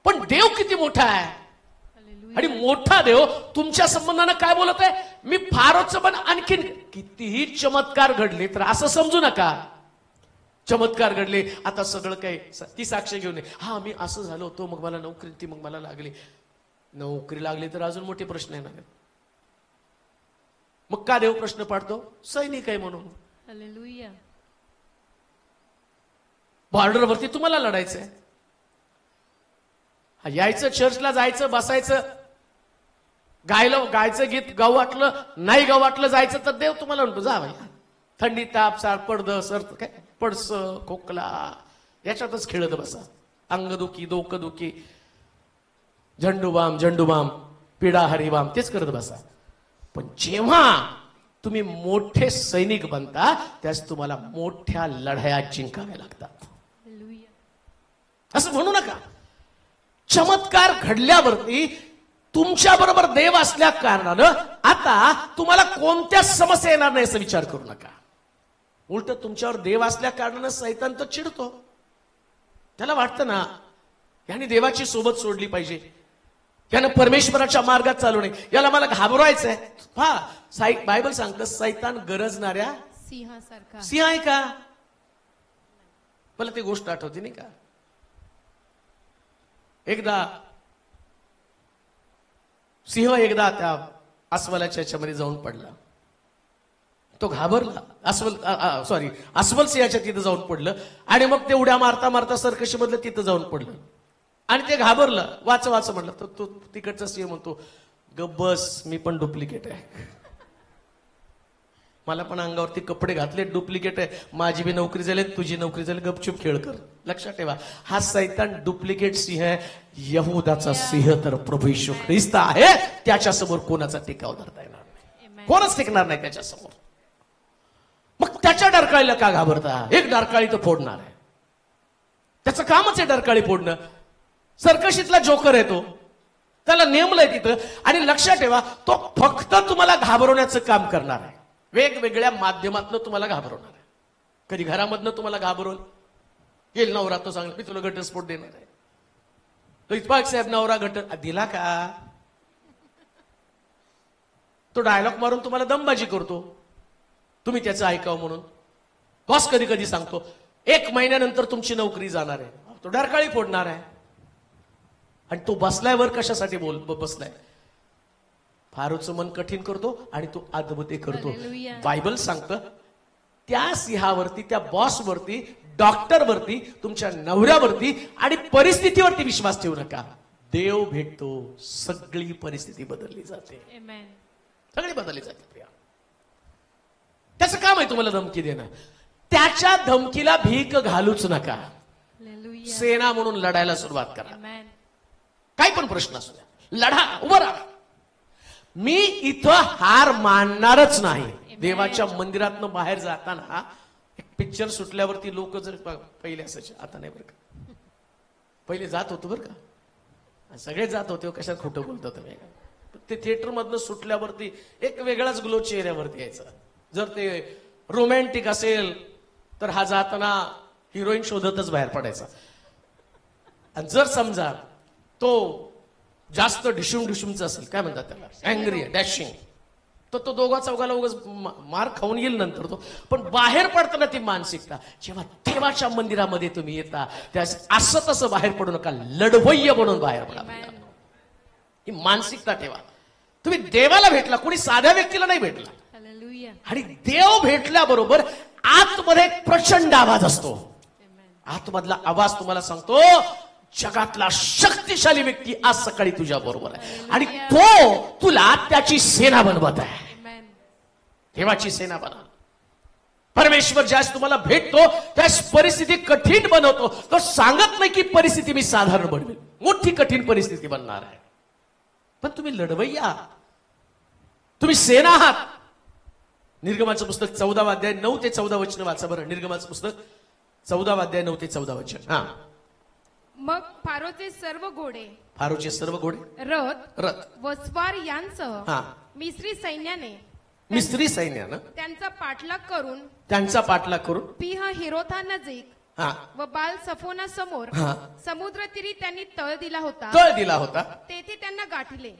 पण देव किती मोठा आहे. हालेलुया. आणि मोठा देव तुमच्या संबंधानं काय बोलत आहे? मी फारोचं पण आणखीन कितीही चमत्कार घडले तर असं समजू नका चमत्कार घडले आता सगळं काही ती साक्ष घेऊन ये. हा मी असं झालो होतो, मग मला नोकरी ती, मग मला लागली. नोकरी लागली तर अजून मोठे प्रश्न आहे ना. मग का देव प्रश्न पाडतो? सैनिक आहे म्हणून. हालेलुया. बॉर्डरवरती तुम्हाला लढायचंय. यायचं, चर्चला जायचं, बसायचं, गायचं गीत गाऊ वाटलं, नाही गाऊ वाटलं, जायचं तर देव तुम्हाला म्हणतो जा भाई. थंडी, ताप, सार, पडद, सर्द, काय पडस, खोकला, याच्यातच खेळत बसा. अंगदुखी, डोकदुखी, झंडूबाम, पिडा हरिबाम, तेच करत बसा. पण जेव्हा तुम्ही मोठे सैनिक बनता त्यास तुम्हाला मोठ्या लढाया जिंकाव्या लागतात. हालेलुया. असं म्हणू नका. चमत्कार घडल्यावरती तुमच्या बरोबर देव असल्या कारणानं आता तुम्हाला कोणत्या समस्या येणार नाही असं विचार करू नका. उलट तुमच्यावर देव असल्या कारणानं सैतान तर चिडतो. त्याला वाटतं ना याने देवाची सोबत सोडली पाहिजे, यानं परमेश्वराच्या मार्गात चालू नये, याला मला घाबरवायचंय. बायबल सांगतं सैतान गरजणाऱ्या सिंहासारखा. सिंह आहे का? मला ती गोष्ट आठवते नाही का, एकदा सिंह एकदा त्या अस्वलाच्या याच्यामध्ये जाऊन पडला. तो घाबरला. अस्वल सिंहाच्या तिथं जाऊन पडलं आणि मग ते उड्या मारता मारता सर्कशी मधलं तिथं जाऊन पडलं आणि ते घाबरलं. वाच म्हणलं तर तो तिकडचा सिंह म्हणतो, गब्बस मी पण डुप्लिकेट आहे, मला पण अंगावरती कपडे घातले डुप्लिकेट आहे, माझी बी नोकरी झाली तुझी नोकरी झाली, गपचूप खेळ कर. लक्षात ठेवा, हा सैतान डुप्लिकेट सिंह आहे. यहूदाचा सिंह तर प्रभू येशू ख्रिस्त आहे, त्याच्यासमोर कोणाचा टिकाव धरता येणार नाही. Amen. कोणच टिकणार नाही त्याच्यासमोर. मग त्याच्या डरकाळीला का घाबरता? एक डरकाळी तो फोडणार आहे, त्याचं कामच आहे डरकाळी फोडणं. सर्कशीतला जोकर आहे तो, त्याला नेमलंय तिथं. आणि लक्षात ठेवा, तो फक्त तुम्हाला घाबरवण्याचं काम करणार आहे, वेगवेगळ्या माध्यमातून तुम्हाला घाबरवणार आहे. कधी घरामधनं तुम्हाला घाबरवल, येईल नवरा तो सांगेल मी तुला घटस्फोट देणार आहे, तो इतपाक साहेब नवरा घट दिला का? तो डायलॉग मारून तुम्हाला दमबाजी करतो, तुम्ही त्याचं ऐकावं म्हणून. बॉस कधी कधी सांगतो 1 महिन्यानंतर तुमची नोकरी जाणार आहे, तो डरकाळी फोडणार आहे. आणि तो बसलाय वर कशासाठी बसलाय? फारूचं मन कठीण करतो आणि तो अद्भुते करतो. Hallelujah. बायबल सांगतं त्या सिंहावरती, त्या बॉसवरती, डॉक्टरवरती, तुमच्या नवऱ्यावरती आणि परिस्थितीवरती विश्वास ठेवू नका. देव भेटतो, सगळी परिस्थिती बदलली जाते. Amen. सगळी बदलली जाते प्रिया. त्याचं काम आहे तुम्हाला धमकी देणं. त्याच्या धमकीला भीक घालूच नका. Hallelujah. सेना म्हणून लढायला सुरुवात करा. Amen. काही पण प्रश्न असू द्या, लढा, उभं राहा. मी इथं हार मानणारच नाही. देवाच्या मंदिरातनं बाहेर जाताना एक पिक्चर सुटल्यावरती लोक जर पहिले असायचे, आता नाही बरं का, पहिले जात होतो बरं का, सगळे जात होते. कशात खोटं बोलतो तुम्ही? ते थिएटर मधनं सुटल्यावरती एक वेगळाच ग्लो चेहऱ्यावरती यायचा. जर ते रोमॅन्टिक असेल तर हा जाताना हिरोईन शोधतच बाहेर पडायचा. आणि जर समजा तो जास्त ढिशूमचा असेल, काय म्हणतात त्याला, अँग्री डॅशिंग, तर तो दोघा चौघाला उगाच मार खाऊन येईल नंतर तो. पण बाहेर पडताना ती मानसिकता, जेव्हा देवाच्या मंदिरामध्ये तुम्ही येता त्यास असं तसं बाहेर पडू नका, लढवय्य बनून बाहेर पडा. Amen. ही मानसिकता ठेवा. तुम्ही देवाला भेटला, कोणी साध्या व्यक्तीला नाही भेटला. Hallelujah. आणि देव भेटल्याबरोबर आतमध्ये एक प्रचंड आवाज असतो. Amen. आतमधला आवाज तुम्हाला सांगतो, जगातला शक्तिशाली व्यक्ती आज सकाळी तुझ्या बरोबर आहे आणि तो तुला त्याची सेना बनवत आहे. Amen. देवाची सेना बना. परमेश्वर ज्यास तुम्हाला भेटतो त्यास परिस्थिती कठीण बनवतो. तो सांगत नाही की परिस्थिती मी साधारण बनवेल, मोठी कठीण परिस्थिती बनणार आहे. पण तुम्ही लढवय्या आहात, तुम्ही सेना आहात. निर्गमाचं पुस्तक 14 अध्याय 9 ते 14 वचन वाचा बरं. निर्गमाचं पुस्तक 14 अध्याय 9 ते 14 वचन. हा. मग फारोचे सर्व घोडे, फारोचे सर्व घोडे, रथ व स्वार यांसह हा, मिस्री सैन्याने मिस्री सैन्यानं त्यांचा पाठलाग करून त्यांचा पाठलाग करून पिह हिरोथा नजीक हा व बाल सफोना समोर हा समुद्र तीरी त्यांनी तळ दिला होता. तळ दिला होता, तेथे त्यांना गाठले.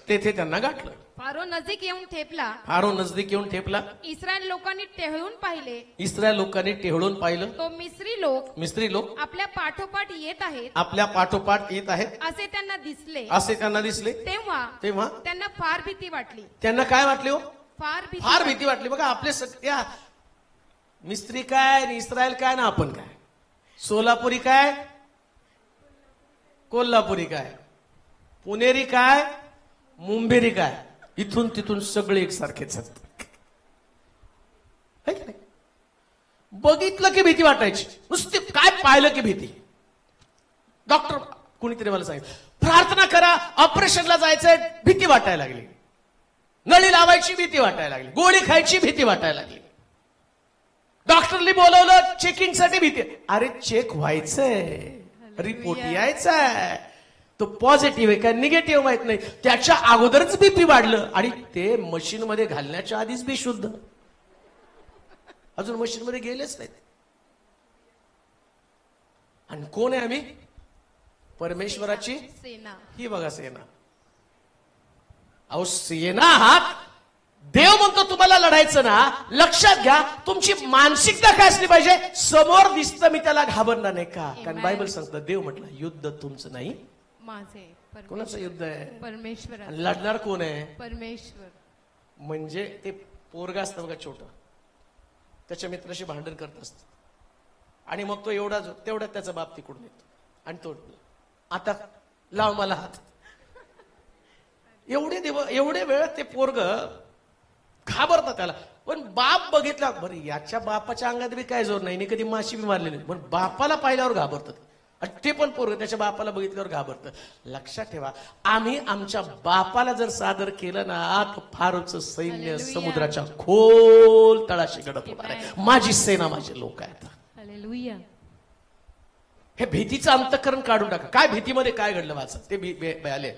तेथे त्यांना गाठलं. फारो नजीक येऊन ठेपला. फारो नजदीक येऊन ठेपला. इस्रायल लोकांनी टेहळून पाहिले. इस्रायल लोकांनी टेहळून पाहिलं. तो मिस्री लोक मिस्त्री लोक आपल्या पाठोपाठ येत आहेत आपल्या पाठोपाठ येत आहेत असे त्यांना दिसले. असे त्यांना दिसले. तेव्हा तेव्हा त्यांना फार भीती वाटली. त्यांना काय वाटले हो? फार भीती फार भीती वाटली. बघा आपले सत्या मिस्त्री काय आणि इस्रायल काय ना आपण काय, सोलापुरी काय, कोल्हापुरी काय, पुणेरी काय, मुंबेरी काय, इथून तिथून सगळे एकसारखेच असतात. है की नाही? बघितलं की भीती वाटायची, नुसते काय पाहिलं की भीती. डॉक्टर कुणीतरी मला सांगितलं प्रार्थना करा, ऑपरेशनला जायचंय, भीती वाटायला लागली. नळी लावायची भीती वाटायला लागली, गोळी खायची भीती वाटायला लागली. डॉक्टरनी बोलवलं चेकिंगसाठी भीती. अरे चेक व्हायचंय, रिपोर्ट यायचाय, तो पॉझिटिव्ह आहे का निगेटिव्ह माहित नाही, त्याच्या अगोदरच बीपी वाढलं आणि ते मशीन मध्ये घालण्याच्या आधीच बी शुद्ध, अजून मशीन मध्ये गेलेच नाहीत. आणि कोण आहे आम्ही? परमेश्वराची सेना. ही बघा सेना. अहो सेना आहात. देव म्हणतो तुम्हाला लढायचं ना, लक्षात घ्या तुमची मानसिकता काय असली पाहिजे. समोर दिसतं मी त्याला घाबरणार नाही का, कारण बायबल सांगतं देव म्हटलं युद्ध तुमचं नाही माझे. कोणाचं युद्ध आहे. परमेश्वर. आणि लढणार कोण आहे. परमेश्वर. म्हणजे ते पोरगा असतं बघा छोटं, त्याच्या मित्राशी भांडण करत असत आणि मग तो तेवढ्यात त्याचा बाप तिकडून येतो आणि तो आता लाव मला हात. एवढे वेळ ते पोरग घाबरतं त्याला. पण बाप बघितला बरं याच्या बापाच्या अंगात बी काय जोर नाही, कधी माशी बी मारलेली, पण बापाला पाहिल्यावर घाबरतात. आणि ते पण पोरग त्याच्या बापाला बघितल्यावर घाबरतं. लक्षात ठेवा आम्ही आमच्या बापाला जर सादर केलं ना तर फारूचं सैन्य हालेलुया. समुद्राच्या खोल तळाशी गडप होणार आहे. माझी सेना माझे लोक आहेत. हालेलुया. हे भीतीचं अंतःकरण काढून टाका. काय भीतीमध्ये काय घडलं वाचा ते आले.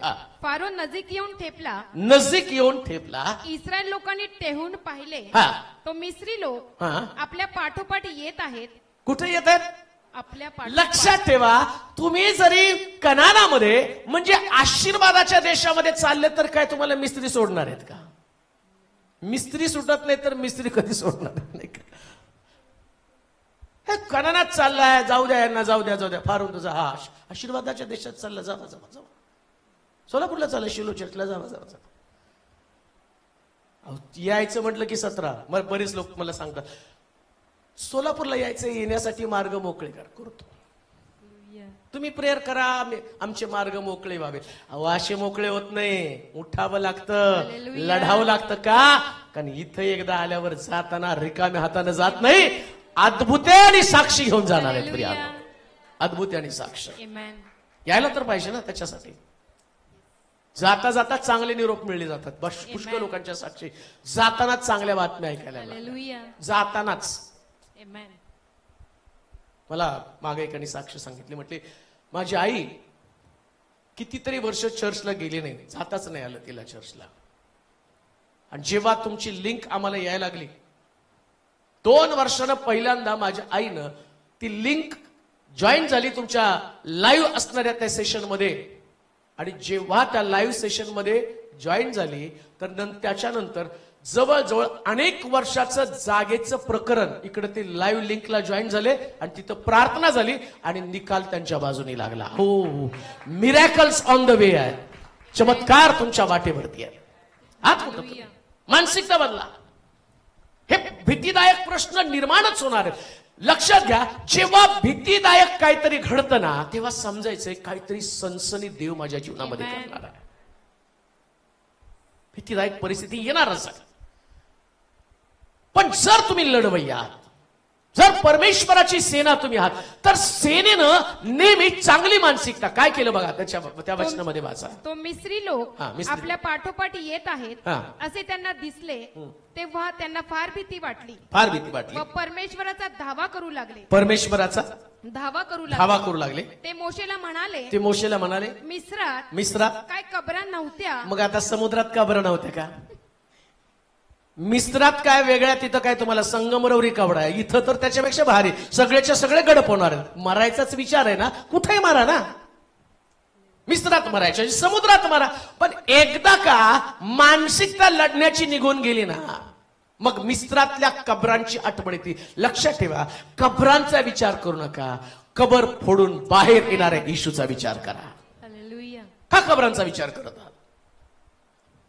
फारो नजीक येऊन ठेपला. नजीक येऊन ठेपला. इस्रायल लोकांनी टेहून पाहिले. हा. तो मिस्री लोक हा. आपल्या पाठोपाठ येत आहेत. कुठे येत आहेत. आपल्या लक्षात ठेवा तुम्ही जरी कनानामध्ये म्हणजे आशीर्वादाच्या देशामध्ये चालले तर काय तुम्हाला मिस्त्री सोडणार आहेत का. मिस्त्री सुटत नाही तर मिस्त्री कधी सोडणार नाही का. हे कनानात चाललाय, जाऊ द्या यांना, जाऊ द्या फारून तुझा हा आशीर्वादाच्या देशात चालला, जावा. सोलापूरला चालला, शिलो चर्चला जावा. यायचं म्हटलं की 17. मग बरेच लोक मला सांगतात सोलापूरला यायचं, येण्यासाठी मार्ग मोकळे करतो. तुम्ही प्रेयर करा आमचे मार्ग मोकळे व्हावे. अहो असे मोकळे होत नाही, उठावं लागतं, हालेलुया. लढावं लागतं. का कारण इथं एकदा आल्यावर जाताना रिकाम्या हाताने जात नाही, अद्भुते आणि साक्षी घेऊन जाणार आहेत. तरी हालेलुया. अद्भुत आणि साक्ष Amen. यायला तर पाहिजे ना. त्याच्यासाठी जाता जाता चांगले निरोप मिळले जातात. पुष्कळ लोकांच्या साक्षी जातानाच चांगल्या बातम्या ऐकायला मिळतात. हालेलुया. जातानाच. Amen. मला मागे एकाने साक्ष सांगितली, म्हटली माझी आई कितीतरी वर्ष चर्चला गेली नाही, जाताच नाही आलं तिला चर्चला. आणि जेव्हा तुमची लिंक आम्हाला यायला लागली 2 वर्षानं पहिल्यांदा माझ्या आईनं ती लिंक जॉईन झाली तुमच्या लाईव्ह असणाऱ्या त्या सेशन मध्ये. आणि जेव्हा त्या लाईव्ह सेशन मध्ये जॉईन झाली तर त्याच्यानंतर जवळजवळ अनेक वर्षाचं जागेचं प्रकरण इकडे ते लाईव्ह लिंकला जॉईन झाले आणि तिथं प्रार्थना झाली आणि निकाल त्यांच्या बाजूने लागला. हो, मिरॅकल्स ऑन द वे आहे. चमत्कार तुमच्या वाटेवरती आहे. आत कुठं मानसिकता बदला. हे भीतीदायक प्रश्न निर्माणच होणार आहे. लक्षात घ्या जेव्हा भीतीदायक काहीतरी घडतं ना तेव्हा समजायचंय काहीतरी सनसनी देव माझ्या जीवनामध्ये करणार आहे. भीतीदायक परिस्थिती येणारच आहे. पण जर तुम्ही लढवय्या आहात, जर परमेश्वराची सेना तुम्ही आहात, तर सेनेनं नेहमी चांगली मानसिकता काय केलं बघा त्या वचनामध्ये वाचा. तो मिस्री लोक हा, मिस्री. आपल्या पाठोपाठ येत आहेत हा. असे त्यांना दिसले. तेव्हा त्यांना फार भीती वाटली फार भीती वाटली. व परमेश्वराचा धावा करू लागले. परमेश्वराचा धावा धावा करू लागले. ते मोशेला म्हणाले, ते मोशेला म्हणाले मिस्रात काय कबरा नव्हत्या. मग आता समुद्रात का बरं नव्हत्या का. मिस्त्रात काय वेगळ्या, तिथं काय तुम्हाला संगमरवरी कवडा आहे. इथं तर त्याच्यापेक्षा भारी सगळ्याच्या सगळे गडप होणार आहेत. मरायचाच विचार आहे ना, कुठेही मारा ना. मिस्त्रात मरायच्या, समुद्रात मारा. पण एकदा का मानसिकता लढण्याची निघून गेली ना मग मिस्त्रातल्या कबरांची आठवण येते. लक्षात ठेवा कबरांचा विचार करू नका, कबर फोडून बाहेर येणाऱ्या येशूचा विचार करा. हालेलुया. का कबरांचा विचार करत आहात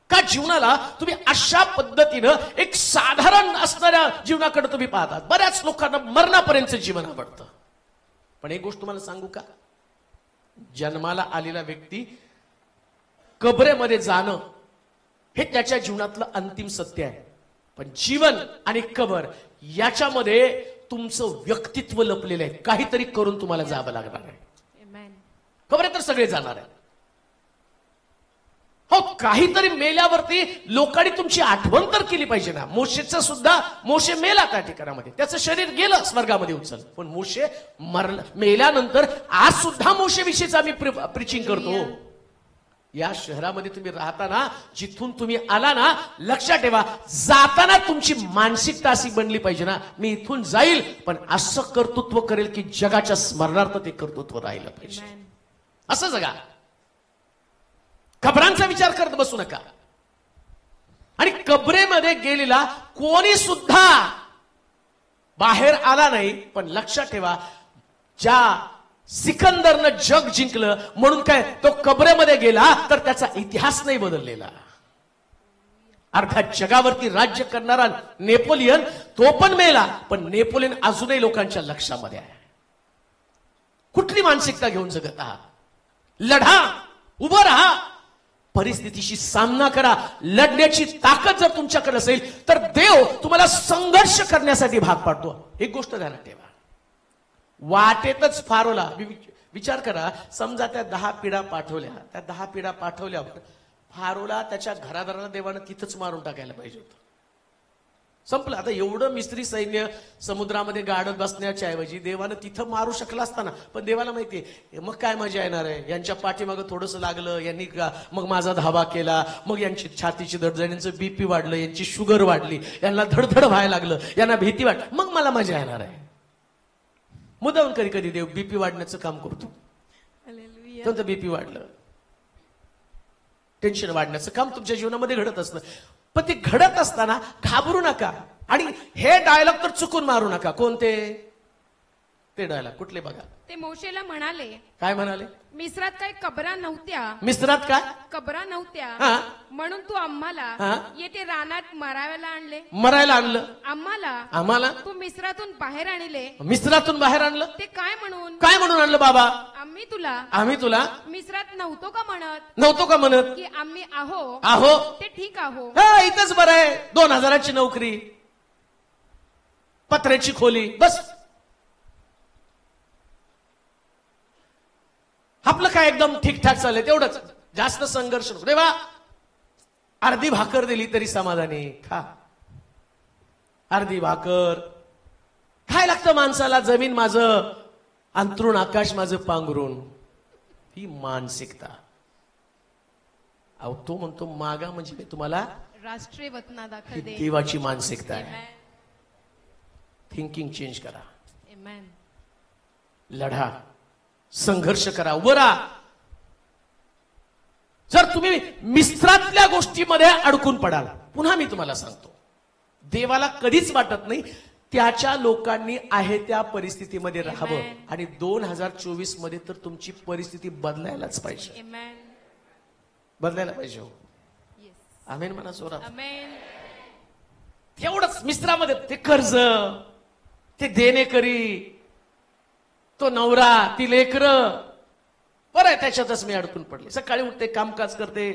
का. जीवनाला तुम्ही अशा पद्धतीनं एक साधारण असणाऱ्या जीवनाकडे तुम्ही पाहतात. बऱ्याच लोकांना मरणापर्यंत जीवन आवडतं. पण एक गोष्ट तुम्हाला सांगू का, जन्माला आलेला व्यक्ती कबरेमध्ये जाणं हे त्याच्या जीवनातलं अंतिम सत्य आहे. पण जीवन आणि कबर याच्यामध्ये तुमचं व्यक्तित्व लपलेलं आहे. काहीतरी करून तुम्हाला जावं लागणार आहे. Amen. कबरे तर सगळे जाणार आहे. हो, काहीतरी मेल्यावरती लोकांनी तुमची आठवण तर केली पाहिजे ना. मोशेचं सुद्धा, मोशे मेला त्या ठिकाणामध्ये, त्याचं शरीर गेलं स्वर्गामध्ये उचल, पण मोशे मेल्यानंतर आज सुद्धा मोशे विषयीच आम्ही प्रिचिंग करतो. या शहरामध्ये तुम्ही राहताना, जिथून तुम्ही आला ना, लक्षात ठेवा जाताना तुमची मानसिकता अशी बनली पाहिजे ना, मी इथून जाईल पण असं कर्तृत्व करेल की जगाच्या स्मरणार्थ ते कर्तृत्व राहिलं पाहिजे. Amen. असं जगा. कबरांचा विचार करत बसू नका. आणि कबरेमध्ये गेलेला कोणी सुद्धा बाहेर आला नाही. पण लक्षात ठेवा, ज्या सिकंदरनं जग जिंकलं म्हणून काय तो कबरेमध्ये गेला तर त्याचा इतिहास नाही बदललेला. अर्थात जगावरती राज्य करणारा नेपोलियन तो पण मेला, पण नेपोलियन अजूनही लोकांच्या लक्षामध्ये आहे. कुठली मानसिकता घेऊन जगत आहात? लढा, उभं राहा, परिस्थितीशी सामना करा. लढण्याची ताकद जर तुमच्याकडे असेल तर देव तुम्हाला संघर्ष करण्यासाठी भाग पाडतो. एक गोष्ट ध्यानात ठेवा, वाटेतच फारोला विचार करा. समजा त्या 10 पिढा पाठवल्या, त्या 10 पिढा पाठवल्यावर फारोला त्याच्या घरादाराला देवानं तिथंच मारून टाकायला पाहिजे होतं. संपलं. आता एवढं मिस्त्री सैन्य समुद्रामध्ये गाडत बसण्याच्या ऐवजी देवानं तिथं मारू शकला असताना, पण देवाला माहितीये मग काय मजा येणार आहे. यांच्या पाठीमागं थोडंसं लागलं, यांनी मग माझा धावा केला, मग यांची छातीची धडधड, यांचं बीपी वाढलं, यांची शुगर वाढली, यांना धडधड व्हायला लागलं, यांना भीती वाटली, मग मला मजा येणार आहे. मुद्दाम कधी कधी देव बीपी वाढण्याचं काम करतो. तुमचं बीपी वाढलं, टेन्शन वाढण्याचं काम तुमच्या जीवनामध्ये घडत असतं. पण ते घडत असताना घाबरू नका. आणि हे डायलॉग तर चुकून मारू नका. कोणते ते डायलॉग? कुठले बघा. ते मोशेला म्हणाले, काय म्हणाले? मिस्रात काही कबरा नव्हत्या. मिस्रात काय कबरा नव्हत्या, हा. म्हणून तू आम्हाला हा. येथे रानात मरायला आणले. मरायला आणलं आम्हाला तू मिस्रातून बाहेर आणले. मिस्रातून बाहेर आणलं. ते काय म्हणून? काय म्हणून आणलं बाबा? आम्ही तुला मिस्रात नव्हतो का म्हणत? नव्हतो का म्हणत? की आम्ही आहो आहो ते ठीक आहो. हा, इथंच बरं आहे. 2000ची नोकरी, पत्र्याची खोली, बस. आपलं काय एकदम ठीकठाक चाललंय, तेवढंच. जास्त संघर्ष नको. देवा अर्धी भाकर दिली तरी समाधानी खा. अर्धी भाकर काय लागतं माणसाला? जमीन माझं अंतरुण, आकाश माझं पांघरून. ही मानसिकता. अहो तो म्हणतो मागा म्हणजे मी तुम्हाला राष्ट्रीय वतना ही दाखल दे. देवाची मानसिकता आहे. थिंकिंग चेंज करा. Amen. लढा, संघर्ष करा, उभं राहा. जर तुम्ही मिस्त्रातल्या गोष्टीमध्ये अडकून पडाल, पुन्हा मी तुम्हाला सांगतो, देवाला कधीच वाटत नाही त्याच्या लोकांनी आहे त्या परिस्थितीमध्ये राहावं. आणि 2024 मध्ये तर तुमची परिस्थिती बदलायलाच पाहिजे. Amen. बदलायला पाहिजे. हो, Yes. आमेन म्हणा जोरात. Amen. तेवढंच मिस्त्रामध्ये ते कर्ज, ते देणेकरी, तो नवरा, ती लेकरं, बरं आहे त्याच्यातच मी अडकून पडले. सकाळी उठते, कामकाज करते,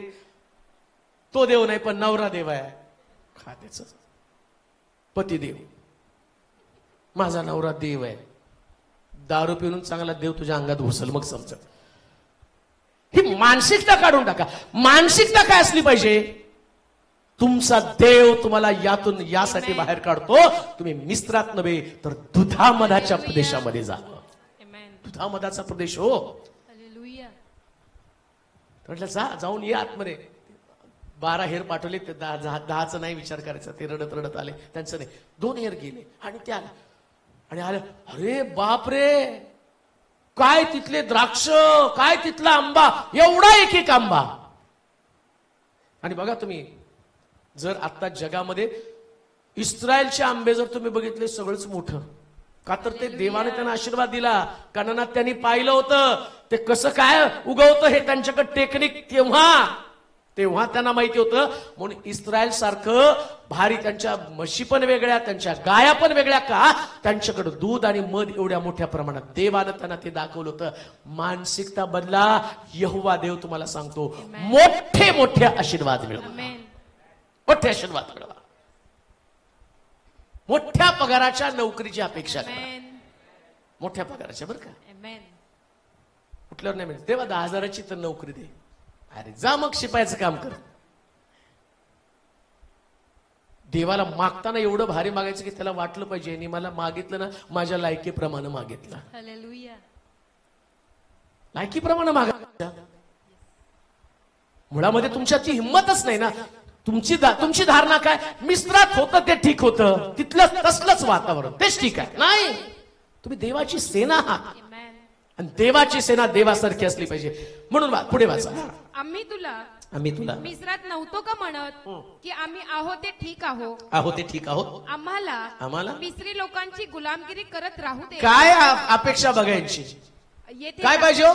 तो देव नाही पण नवरा देव आहे. खात्याच पतिदेव, माझा नवरा देव आहे. दारू पिऊन चांगला देव तुझ्या अंगात घुसल, मग समजत. ही मानसिकता काढून टाका. मानसिकता काय असली पाहिजे? तुमचा देव तुम्हाला यातून यासाठी बाहेर काढतो, तुम्ही मिस्त्रात नव्हे तर दुधामधाच्या प्रदेशामध्ये जावं. दुधामधाचा प्रदेश. हो, Hallelujah. म्हटलं जाऊन ये आतमध्ये. 12 हेर पाठवले, ते 10चा नाही विचार करायचा. ते रडत रडत आले, त्यांचं नाही. 2 हेर गेले आणि ते आले आणि आले. अरे बाप रे, काय तिथले द्राक्ष, काय तिथला आंबा, एवढा एक एक आंबा. आणि बघा तुम्ही, जर आता जगामध्ये इस्रायलचे आंबे जर तुम्ही बघितले, सगळंच मोठं. का तर ते देवाने त्यांना आशीर्वाद दिला. कानानात त्यांनी पाहिलं होतं ते कसं काय उगवतं, हे त्यांच्याकडे टेक्निक तेव्हा त्यांना माहिती होतं. म्हणून इस्रायल सारखं भारी, त्यांच्या म्हशी पण वेगळ्या, त्यांच्या गाया पण वेगळ्या. का? त्यांच्याकडे दूध आणि मध एवढ्या मोठ्या प्रमाणात. देवानं त्यांना ते दाखवलं होतं. मानसिकता बदला. यहोवा देव तुम्हाला सांगतो, मोठे मोठे आशीर्वाद मिळवा. Amen. मोठे आशीर्वाद मिळवा. मोठ्या पगाराच्या नोकरीची अपेक्षा करा. Amen. मोठ्या पगाराच्या, बरं का? Amen. कुठल्यावर नाही मिळत. देवा 10,000ची तर नोकरी दे. अरे जा मग शिपायाचं काम कर. देवाला मागताना एवढं भारी मागायचं की त्याला वाटलं पाहिजे आणि मला मागितलं ना माझ्या लायकीप्रमाणे मागितलं. Hallelujah. लायकीप्रमाणे मागा. मुळामध्ये तुमच्याची हिंमतच नाही ना. तुमची धारणा काय? मिस्त्रात होतं ते ठीक होतं, तिथलं तसलंच वातावरण तेच ठीक आहे. नाही, तुम्ही देवाची सेना आहात. Amen. आणि देवाची सेना देवासारखी असली पाहिजे. म्हणून पुढे वाचा. आम्ही तुला मिस्रात नव्हतो का म्हणत की आम्ही आहोत ते ठीक आहो ते ठीक आहोत. आम्हाला मिस्री लोकांची गुलामगिरी करत राहू दे. काय अपेक्षा बघायची, येथे काय पाहिजे हो?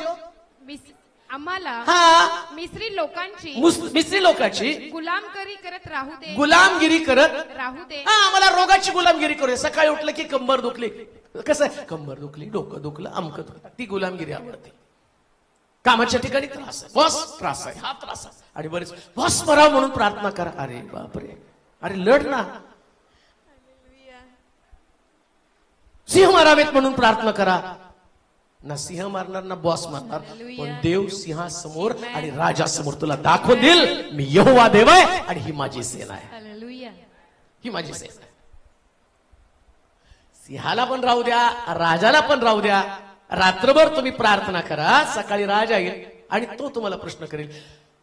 आम्हाला हा मिस्री लोकांची मिस्री लोकांची गुलामगिरी करत राहू दे. गुलामगिरी करत राहू दे. हा आम्हाला रोगाची गुलामगिरी करू. सकाळी उठलं की कंबर दुखली, कसं आहे, कंबर दुखली, डोकं दुखलं, अमकं दुखलं, ती गुलामगिरी आवडते. कामाच्या ठिकाणी त्रास आहे, बस त्रास आहे, हा त्रास आहे, आणि बरेच बस मराव म्हणून प्रार्थना करा. अरे बापरे, अरे लढ ना. सिंह मारावेत म्हणून प्रार्थना करा. ना सिंह मारणार ना बॉस मारणार, पण देव सिंहासमोर आणि राजासमोर तुला दाखवून देईल, मी यहोवा देव आहे आणि ही माझी सेना आहे. हालेलुया. ही माझी सेना आहे. सिंहाला पण राहू द्या, राजाला पण राहू द्या. रात्रभर तुम्ही प्रार्थना करा, सकाळी राजा येईल आणि तो तुम्हाला प्रश्न करेल,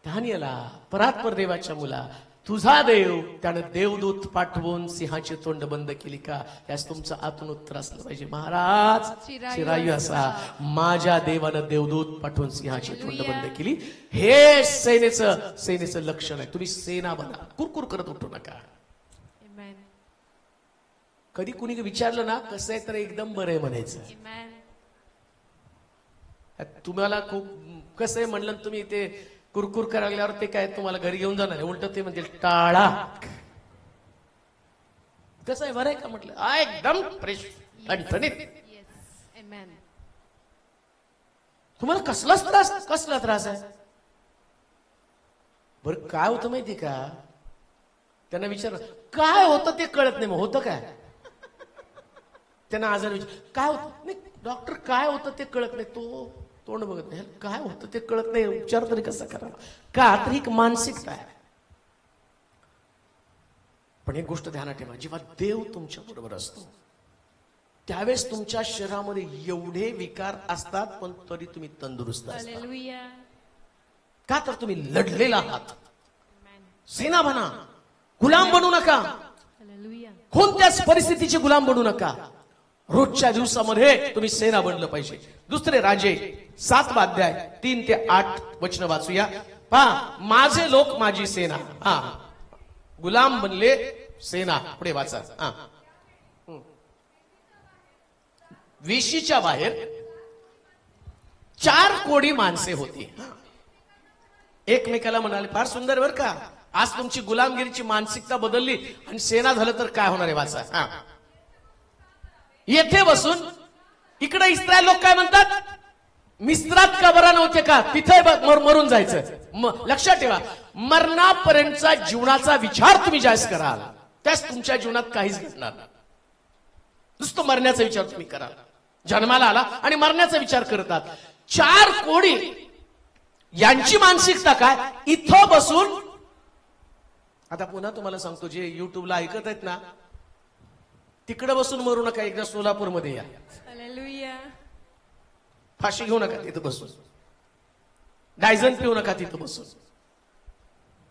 दानियेला, परात्पर देवाच्या मुला, तुझा देव त्यानं देवदूत पाठवून सिंहाची तोंड बंद केली का? त्यास तुमचं आतून उत्तर असलं पाहिजे, महाराज चिरायू असा माझ्या देवानं देवदूत पाठवून सिंहाची तोंड बंद केली. हे सेनेचं लक्षण आहे. तुम्ही सेना बना, कुरकुर करत उठू नका. Amen. कधी कुणी विचारलं ना कसं आहे तर एकदम बरं आहे म्हणायचं. Amen. तुम्हाला खूप कसं आहे म्हणलं तुम्ही ते कुरकुर करायल्यावर ते काय तुम्हाला घरी घेऊन जाणार आहे, उलट ते म्हणजे टाळा. कसं आहे बरं आहे का म्हटलं, एकदम फ्रेश ठणठणीत. Yes. Amen. तुम्हाला कसला त्रास आहे बरं? काय होतं माहिती का, त्यांना विचार काय होतं ते कळत नाही. मग होतं काय, त्यांना आजार विचार काय होतं नाही, डॉक्टर काय होतं ते कळत नाही, तो तोंड बघत नाही, काय होतं ते कळत नाही, उपचार तरी कसा करावा का? तर ही मानसिकता आहे. पण एक गोष्ट ध्यानात ठेवा, जेव्हा देव तुमच्या बरोबर असतो त्यावेळेस तुमच्या शरीरामध्ये एवढे विकार असतात पण तरी तुम्ही तंदुरुस्त असता. हालेलुया. का? तर तुम्ही लढलेला आहात. Amen. सेना बना, गुलाम बनू नका, हालेलुया. कोणत्याच परिस्थितीचे गुलाम बनू नका. रोजच्या दिवसामध्ये तुम्ही सेना बनलं पाहिजे. दुसरे राजे 7 अध्याय 3 ते 8 वचन वाचूया. पहा, माझे लोक माझी सेना. हा, गुलाम बनले, सेना. पुढे वाचा. हा, वेशीच्या बाहेर 4 कोडी माणसे होती. एकमेकाला म्हणाले, फार सुंदर बर का, आज तुमची गुलामगिरीची मानसिकता बदलली आणि सेना झालं तर काय होणार आहे वाचा. हा, येथे बसून इकडे इस्रायल लोक काय म्हणतात, मिस्रात का बरा नव्हते का, तिथे मरून जायचं. लक्षात ठेवा, मरणापर्यंतचा जीवनाचा विचार तुम्ही जास्त कराल त्यास तुमच्या जीवनात काहीच घडणार नाही. नुसतं मरण्याचा विचार तुम्ही कराल. जन्माला आला आणि मरण्याचा विचार करतात. 4 कोडी यांची मानसिकता काय, इथं बसून. आता पुन्हा तुम्हाला सांगतो, जे युट्यूबला ऐकत आहेत ना, तिकडे बसून मरू नका, एकदा सोलापूरमध्ये या. हालेलुया. फाशी घेऊ नका तिथं बसून, डायझन पिऊ नका तिथं बसून.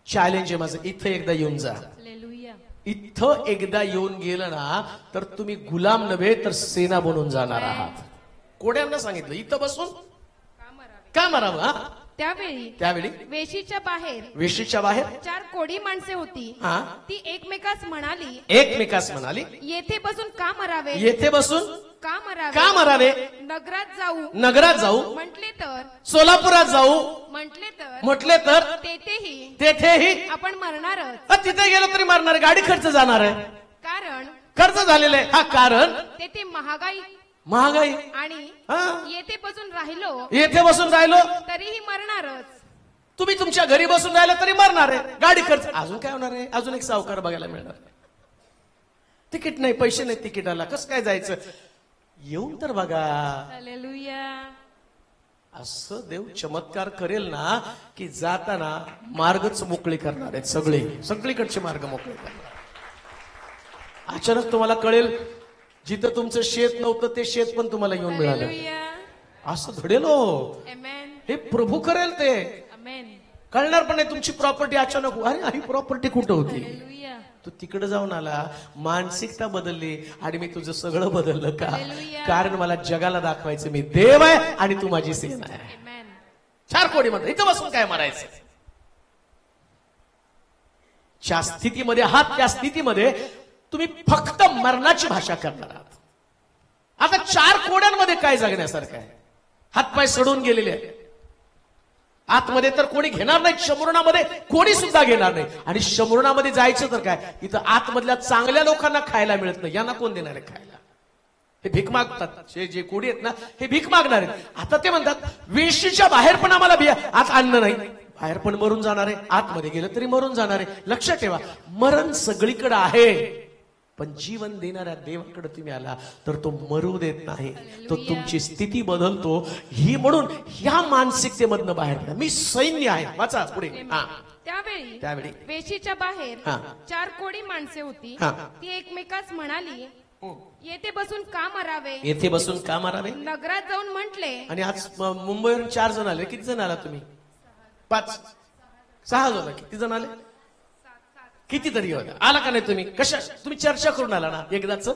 चॅलेंज आहे माझं, इथं एकदा येऊन जा. हालेलुया. इथं एकदा येऊन गेलं ना तर तुम्ही गुलाम नव्हे तर सेना बनून जाणार आहात. कोड्यांना सांगितलं इथं बसून का मरावं. हा, त्यावेळी वेशीच्या बाहेर 4 कोडी माणसे होती. हा, ती एकमेकास म्हणाली, येथे बसून का मरावे, येथे बसून का का मरावे, नगरात जाऊ म्हटले तर, सोलापुरात जाऊ म्हटले तर, तेथेही आपण मरणारच. तिथे गेलो तरी मारणार, गाडी खर्च जाणार आहे, कारण खर्च झालेलं आहे. हा, कारण तेथे महागाई आणि येथे बसून राहिलो तरीही मरणारच. तुम्ही तुमच्या घरी बसून राहिलं तरी मरणार आहे, गाडी खर्च. अजून काय होणार आहे, अजून एक सावकार बघायला मिळणार. तिकीट नाही, पैसे नाही तिकिटाला, कसं काय जायचं, येऊन तर बघा. हालेलुया. असं देव चमत्कार करेल ना की जाताना मार्गच मोकळे करणार आहेत, सगळीकडचे मार्ग मोकळे करणार. अचानक तुम्हाला कळेल, जिथं तुमचं शेत नव्हतं ते शेत पण तुम्हाला येऊन मिळालं. हालेलुया. असं घडेल हो, Amen. हे प्रभू करेल ते. Amen. कळणार पण नाही तुमची प्रॉपर्टी अचानक अरे ही प्रॉपर्टी कुठं होती. हालेलुया. तू तिकडे जाऊन आला, मानसिकता बदलली आणि मी तुझं सगळं बदललं का? हालेलुया. कारण मला जगाला दाखवायचं मी देव आहे आणि तू माझी सेना आहे. Amen. 4 कोटी मध्ये इथं बसून काय मारायचं? ज्या स्थितीमध्ये आहात त्या स्थितीमध्ये तुम्ही फक्त मरणाची भाषा करणार आहात. आता 4 कोड्यांमध्ये काय जगण्यासारखं आहे? हातपाय सडून गेलेले आहेत. आतमध्ये तर कोणी घेणार नाही, शमृणामध्ये कोणी सुद्धा घेणार नाही. आणि शमृणामध्ये जायचं तर काय, इथं आतमधल्या चांगल्या लोकांना खायला मिळत नाही. यांना कोण देणार आहे खायला? हे भीक मागतात. जे कोडी आहेत ना हे भीक मागणार आहेत. आता ते म्हणतात वेशीच्या बाहेर पण आम्हाला आत अन्न नाही. बाहेर पण मरून जाणार आहे, आतमध्ये गेलं तरी मरून जाणार आहे. लक्षात ठेवा, मरण सगळीकडे आहे, पण जीवन देणाऱ्या देवाकडे तुम्ही आला तर तो मरू देत नाही. तो तुमची स्थिती बदलतो. ही म्हणून ह्या मानसिकतेमधनं बाहेर पडा. मी सैन्य आहे. वाचा पुढे. त्यावेळी वेशीच्या बाहेर हा. 4 कोडी माणसे होती. हा. ती एकमेकास म्हणाली, येथे बसून का मरावे? येथे बसून का मारावे? नगरात जाऊन म्हटले. आणि आज मुंबईवरून 4 जण आले. किती जण आला तुम्ही? 5 6 जण. किती जण आले? कितीतरी होता. आला का नाही तुम्ही? कशा तुम्ही चर्चा करून आला ना एकदाच?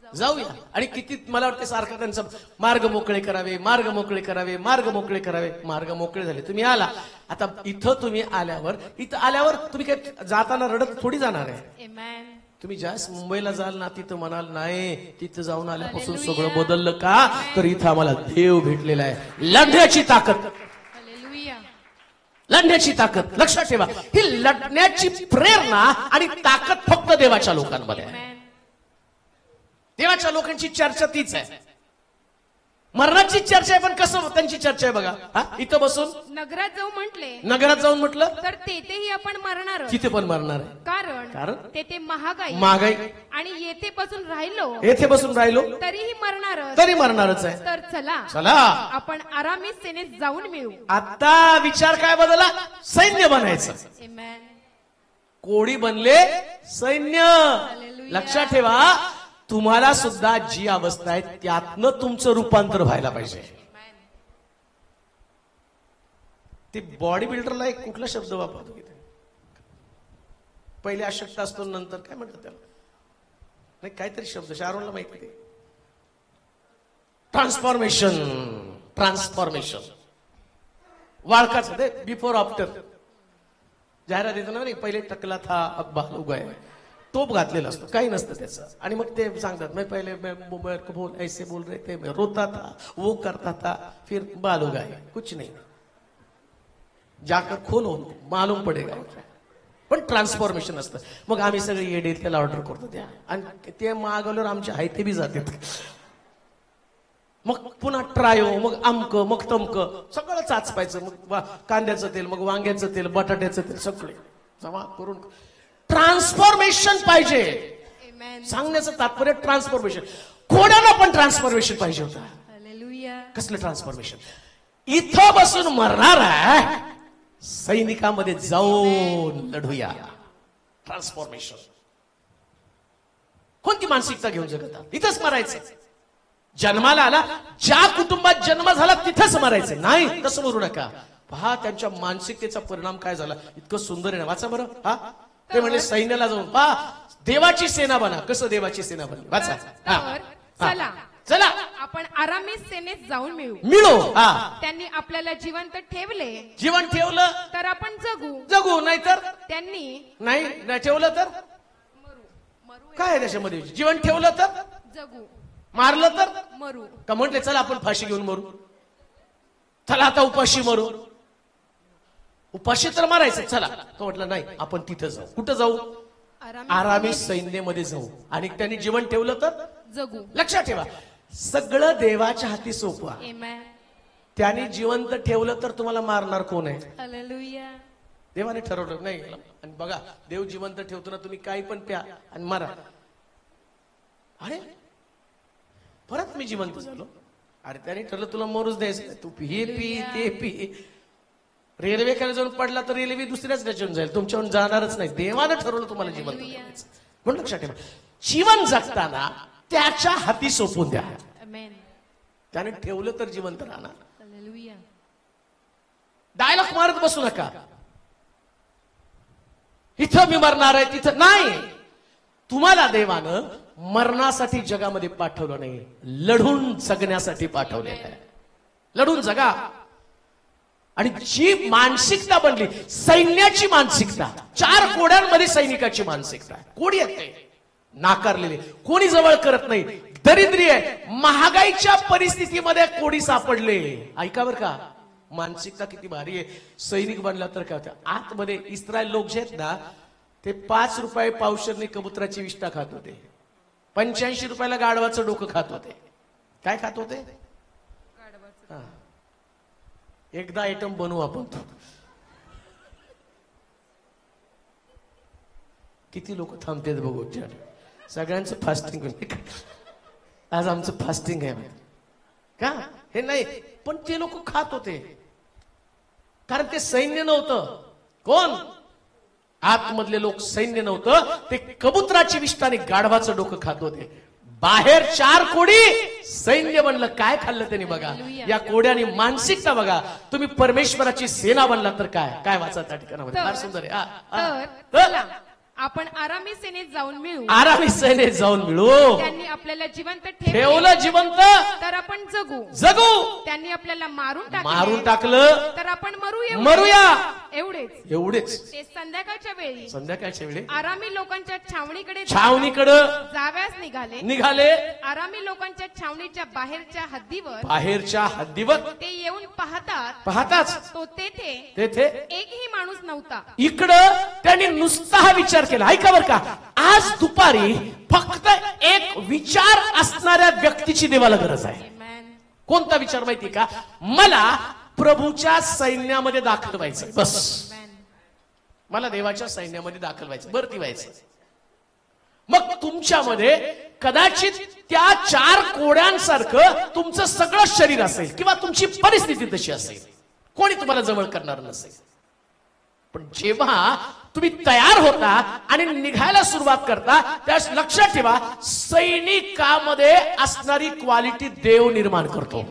जाऊया. आणि किती मला वाटतं सारखं त्यांचा मार्ग मोकळे करावे, मार्ग मोकळे करावे, मार्ग मोकळे करावे. मार्ग मोकळे झाले, तुम्ही आला. आता इथं तुम्ही आल्यावर तुम्ही काय जाताना रडत थोडी जाणार आहे. Amen. तुम्ही ज्यास मुंबईला जाल ना तिथं म्हणाल नाही तिथं जाऊन आल्यापासून सगळं बदललं का? तर इथं आम्हाला देव भेटलेला आहे. लढण्याची ताकद, हालेलुया. लढण्याची ताकद. लक्षात ठेवा, ही लढण्याची प्रेरणा आणि ताकद फक्त देवाच्या लोकांमध्ये आहे. Amen. देवाच्या लोकांची चर्चा तीच आहे. मरणाची चर्चा आहे, पण कसं त्यांची चर्चा आहे बघा. हा? इथं बसून नगरात जाऊ म्हटले, नगरात जाऊन म्हटलं तर तेथेही आपण मरणार, तिथे पण मरणार आहे. कारण तेथे महागाई आणि येथे बसून राहिलो येथे बसून राहिलो तरीही मरणार, तरी मरणारच आहे. तर चला चला आपण आरामी सेनेत जाऊन मिळू. आता विचार काय बदलला? सैन्य बनायचं. Amen. कोडी बनले सैन्य. लक्षात ठेवा, तुम्हाला सुद्धा जी अवस्था आहे त्यातनं तुमचं रूपांतर व्हायला पाहिजे. ते बॉडी बिल्डरला एक कुठला शब्द वापरतो की पहिले अशक्त असतो, नंतर काय म्हणतात त्याला, नाही काहीतरी शब्द शारोनला माहिती आहे. ट्रान्सफॉर्मेशन वाळकाच ते बिफोर आफ्टर जाहिरात येतो ना. पहिले टकला था अब बाल उगाए, टोप घातलेला असतो, काही नसतं त्याचं. आणि मग ते सांगतात मैं पहले मोबाइल को बोल ऐसे बोल रहे थे, मैं रोता था, वो करता था, फिर बाल उगाए. कुछ नहीं, जाकर खोलो मालूम पडेगा. पण ट्रान्सफॉर्मेशन असतं. मग आम्ही सगळे येडे त्याला ऑर्डर करतो त्या, आणि ते मागवल्यावर आमचे आहे ते बी जातात. मग पुन्हा ट्रायो, मग अमक, मग तमक, सगळं चाचपायचं. मग कांद्याचं तेल, मग वांग्याचं तेल, बटाट्याचं तेल, सगळे जमा करून ट्रान्सफॉर्मेशन पाहिजे. Amen. सांगण्याचं तात्पर्य ट्रान्सफॉर्मेशन. कोणाला पण ट्रान्सफॉर्मेशन पाहिजे होतं. हालेलुया. कसलं ट्रान्सफॉर्मेशन? इथं बसून मरणार आहे, सैनिकामध्ये जाऊन लढूया. ट्रान्सफॉर्मेशन. कोणती मानसिकता घेऊन जगतात? इथंच मरायचं. जन्माला आला, ज्या कुटुंबात जन्म झाला तिथंच मरायचं नाही, तसं मरू नका. पहा त्यांच्या मानसिकतेचा परिणाम काय झाला. इतकं सुंदर आहे ना, वाचा बरं. हा, ते म्हणजे सैन्याला जाऊन पहा, देवाची सेना बना. कसं देवाची सेना बनली? वाचा. चला चला आपण आरामी सेनेत जाऊन मिळू. हा, त्यांनी आपल्याला जिवंत ठेवले, जीवन ठेवलं तर आपण जगू, नाही तर त्यांनी नाही ठेवलं तर काय आहे त्याच्यामध्ये? जीवन ठेवलं तर जगू, मारलं तर मरू. का म्हटले चला आपण फाशी घेऊन मरू, चला आता उपाशी मरू. उपाशी तर मारायचं, चला. तो म्हटलं नाही, आपण तिथं जाऊ. कुठं जाऊ? आरामी सैन्यामध्ये जाऊ. आणि त्यांनी जीवन ठेवलं तर जगू. लक्षात ठेवा, सगळं देवाच्या हाती सोपं आहे. Amen. त्यांनी जिवंत ठेवलं तर तुम्हाला मारणार कोण आहे? हालेलुया. देवाने ठरवलं नाही. आणि बघा, देव जिवंत ठेवतो ना, तुम्ही काही पण प्या आणि मारा. अरे परत मी जिवंत झालो. अरे त्याने ठरलं तुला मरूच द्यायचं, तू हे पी ते पी. रेल्वे खाली जाऊन पडला तर रेल्वे दुसऱ्याच त्याच्यावर जाईल, तुमच्यावर जाणारच नाही. देवानं ठरवलं तुम्हाला जिवंत ठेवायचं. म्हणून लक्षात ठेवा, जीवन जगताना त्याच्या हाती सोपून द्या. Amen. त्याने ठेवलं तर जिवंत राहणार. हालेलुया. डायलॉग मारत बसू नका. इथं मी मरणार आहे तिथं नाही. तुम्हाला देवानं मरणासाठी जगामध्ये पाठवलं नाही, लढून जगण्यासाठी पाठवलेलं आहे. लढून जगा. आणि जी मानसिकता बनली सैन्याची मानसिकता, 4 कोड्यांमध्ये सैनिकाची मानसिकता. कोडी आहेत ते नाकारलेले, कोणी जवळ करत नाही, दरिद्री आहे, महागाईच्या परिस्थितीमध्ये कोडी सापडले. ऐका बरं का, मानसिकता किती भारी आहे. सैनिक बनला तर काय होतं, आतमध्ये इस्रायल लोक जे आहेत ना ते 5 रुपये पावशरने कबुतराची विष्ठा खात होते, 85 रुपयाला गाढवाचं डोकं खात होते. काय खात होते? हा. एकदा आयटम बनवू आपण तो. किती लोक थांबतात बघू. सगळ्यांचं फास्टिंग. आज आमचं फास्टिंग आहे का हे नाही, पण ते लोक खात होते कारण ते सैन्य नव्हतं. कोण? आतमधले लोक सैन्य नव्हतं, ते कबुतराची विष्ठा आणि गाढवाचं डोकं खात होते. बाहेर 4 कोडी, सैन्य बनलं. काय खाल्लं त्यांनी बघा. या कोड्यानी मानसिकता बघा. तुम्ही परमेश्वराची सेना बनला तर काय काय वाचा त्या ठिकाणामध्ये. फार सुंदर आहे. तर आपण आरामी सेनेत जाऊन मिळू. आरामी सेनेत जाऊन मिळू. त्यांनी आपल्याला जिवंत ठेवलं जिवंत तर आपण जगू. त्यांनी आपल्याला मारून टाकलं तर आपण मरूया. एवढेच. ते संध्याकाळच्या वेळी आरामी लोकांच्या छावणीकडे जाव्यास निघाले. आरामी लोकांच्या छावणीच्या बाहेरच्या हद्दीवर ते येऊन पाहताच तो तेथे एकही माणूस नव्हता. इकडं त्यांनी नुसता हा विचार केला. ऐका बरं का, आज दुपारी फक्त एक विचार असणाऱ्या व्यक्तीची देवाला गरज आहे. कोणता विचार माहिती का? मला प्रभूच्या सैन्यामध्ये दाखल व्हायचं. बस, मला देवाच्या सैन्यामध्ये दाखल व्हायचं, भरती व्हायचं. मग तुमच्यामध्ये कदाचित त्या 4 कोड्यांसारखं तुमचं सगळं शरीर असेल किंवा तुमची परिस्थिती तशी असेल, कोणी तुम्हाला जवळ करणार नसेल. पण जेव्हा तुम्ही तयार होता आणि निघायला सुरुवात करता, त्यास लक्षात ठेवा, सैनिकामध्ये असणारी क्वालिटी देव निर्माण करतो.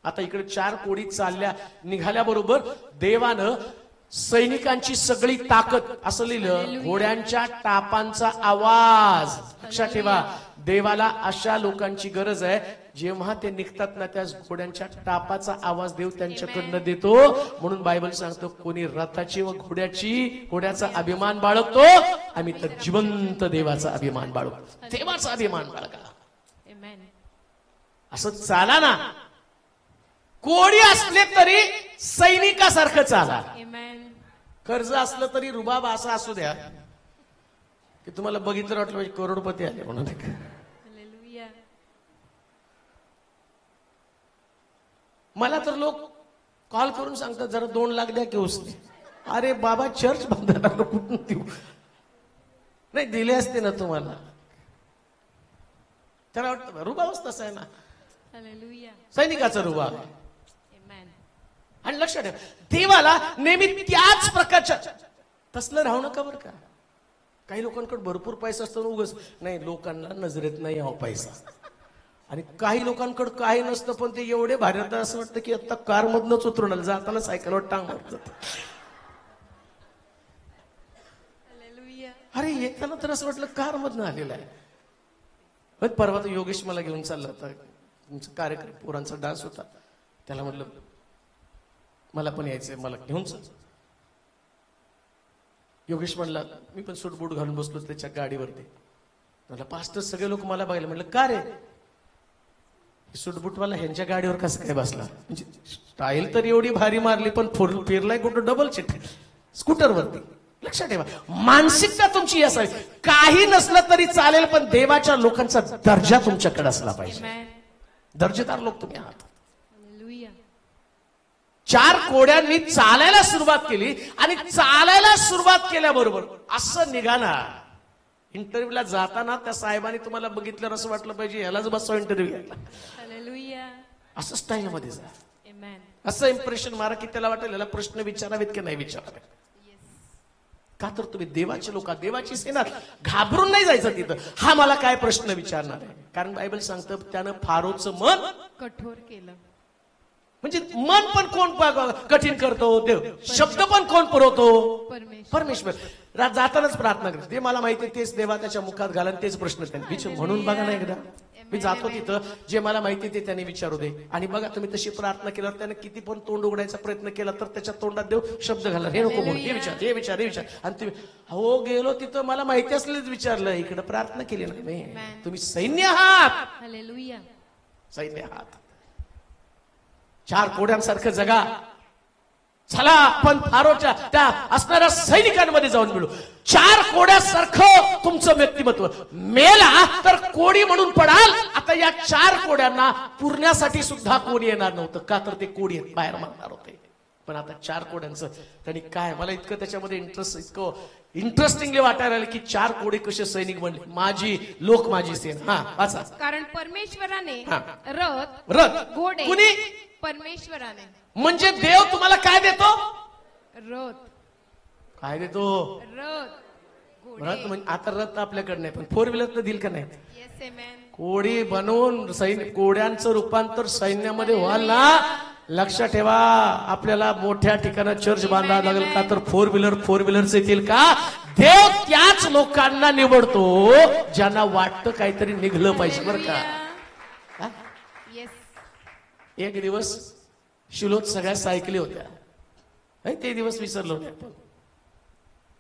आता इकडे 4 कोडी चालल्या, निघाल्याबरोबर देवानं सैनिकांची सगळी ताकद असं लिहिलं, घोड्यांच्या टापांचा आवाज. लक्षात ठेवा, देवाला अशा लोकांची गरज आहे, जेव्हा ते निघतात ना त्या घोड्यांच्या टापाचा आवाज देव त्यांच्याकडनं देतो. म्हणून बायबल सांगतो, कोणी रथाची व घोड्याचा अभिमान बाळगतो, आम्ही तर जिवंत देवाचा अभिमान बाळगतो. देवाचा अभिमान बाळगा. असं चाला ना. कोडी असले तरी सैनिकासारखं चाला. कर्ज असलं तरी रुबाब असा असू द्या की तुम्हाला बघितलं वाटलं म्हणजे करोडपती आले म्हणून. मला तर लोक कॉल करून सांगतात, जरा 2 लाख द्या की उसने. अरे बाबा, चर्च बांधायला कुठून देऊ? नाही, दिले असते ना तुम्हाला. त्याला वाटतं रुबाबच तसा आहे ना, सैनिकाचा रुबाब. आणि लक्षात ठेवा, देवाला नेहमी त्याच प्रकारच्या तसलं राहू नका बरं का. काही लोकांकडे भरपूर पैसा असतो, उगाच नाही, लोकांना नजरेत नाही यावा पैसा. आणि काही लोकांकडे काही नसतं, पण ते एवढे भारी होतात असं वाटतं की आता कार मधनच उतरून जाताना सायकलवर टांग मारतात. अरे येताना तर असं वाटलं कार मधनं आलेलं आहे. पण परवा तर योगेश मला घेऊन चालला होता, तुमचा कार्यक्रम पोरांचा डान्स होता. त्याला म्हटलं मला पण यायचंय, मला घेऊन चल. योगेश म्हणला, मी पण सूट बूट घालून बसलो त्याच्या गाडीवरती. मला पास्टर सगळे लोक मला बघायला. म्हटलं का रे, सूटबूटवाला ह्यांच्या गाडीवर कसं काय बसला? म्हणजे स्टाईल तर एवढी भारी मारली, पण फिरलाय कुठं डबल सीट स्कूटरवरती. लक्षात ठेवा, मानसिकता तुमची असावी. काही नसलं तरी चालेल, पण देवाच्या लोकांचा दर्जा तुमच्याकडे असला पाहिजे. दर्जेदार लोक तुम्ही आहात. 4 कोड्यांनी चालायला सुरुवात केली आणि चालायला सुरुवात केल्याबरोबर असं निघाला. इंटरव्ह्यूला जाताना त्या साहेबांनी तुम्हाला बघितलं असं वाटलं पाहिजे, यालाच बसवा इंटरव्ह्यू घ्यायला. असं स्टाईल मध्ये जा, असं इम्प्रेशन मारा की त्याला वाटेल याला प्रश्न विचारावेत की नाही विचारावे. का तर तुम्ही देवाचे लोक, देवाची सेना, घाबरून नाही जायचं तिथं. हा मला काय प्रश्न विचारणार आहे, कारण बायबल सांगतं त्यानं फारोचं मन कठोर केलं. म्हणजे मन पण कोण कठीण करतो? देव. शब्द पण कोण पुरवतो? परमेश्वर. जातानाच प्रार्थना करतो, ते मला माहिती तेच देवा त्याच्या मुखात घाला, तेच प्रश्न त्यांनी म्हणून बघा ना एकदा मी जातो तिथं, जे मला माहिती ते त्यांनी विचारू दे. आणि बघा तुम्ही तशी प्रार्थना केल्यावर त्याने किती पण तोंड उघडायचा प्रयत्न केला तर त्याच्या तोंडात देव शब्द घाला, हे नको बोल, हे विचार, हे विचार, हे विचार. आणि तुम्ही हो गेलो तिथं, मला माहिती असलेच विचारलं, इकडे प्रार्थना केली नाही. तुम्ही सैन्य आहात, हालेलुया. सैन्य आहात. 4 कोड्यांसारखं जगा. चला आपण फारोच्या त्या असणाऱ्या सैनिकांमध्ये जाऊन मिळू. 4 कोड्यासारखं तुमचं व्यक्तिमत्व. मेला तर कोडी म्हणून पडाल. आता या 4 कोड्यांना पुरण्यासाठी सुद्धा कोणी येणार नव्हतं, का तर ते कोडी बाहेर मारणार होते. पण आता 4 कोड्यांचं त्यांनी काय, मला इतकं त्याच्यामध्ये इतकं इंटरेस्टिंगली वाटायला लागलं की 4 कोडे कसे सैनिक बनले. माझी लोक माझी सेना. हा वाचा. कारण परमेश्वराने हा. रथ घोडे कुणी? परमेश्वराने. म्हणजे देव तुम्हाला काय देतो? रथ. काय देतो? रथ रथ. म्हणजे आता रथ आपल्याकडे नाही, पण 4 व्हीलर देईल का नाही? येस आमेन. कोडी बनवून कोड्यांचं रूपांतर सैन्यामध्ये व्हाल ना, लक्षात ठेवा. आपल्याला मोठ्या ठिकाणी चर्च बांधावं लागेल का तर 4 व्हीलरचे येतील का? देव त्याच लोकांना निवडतो ज्यांना वाटतं काहीतरी निघलं पाहिजे बरं का. येस. एक दिवस शिलोत सगळ्या सायकली होत्या. ते दिवस विसरलो नाही आपण.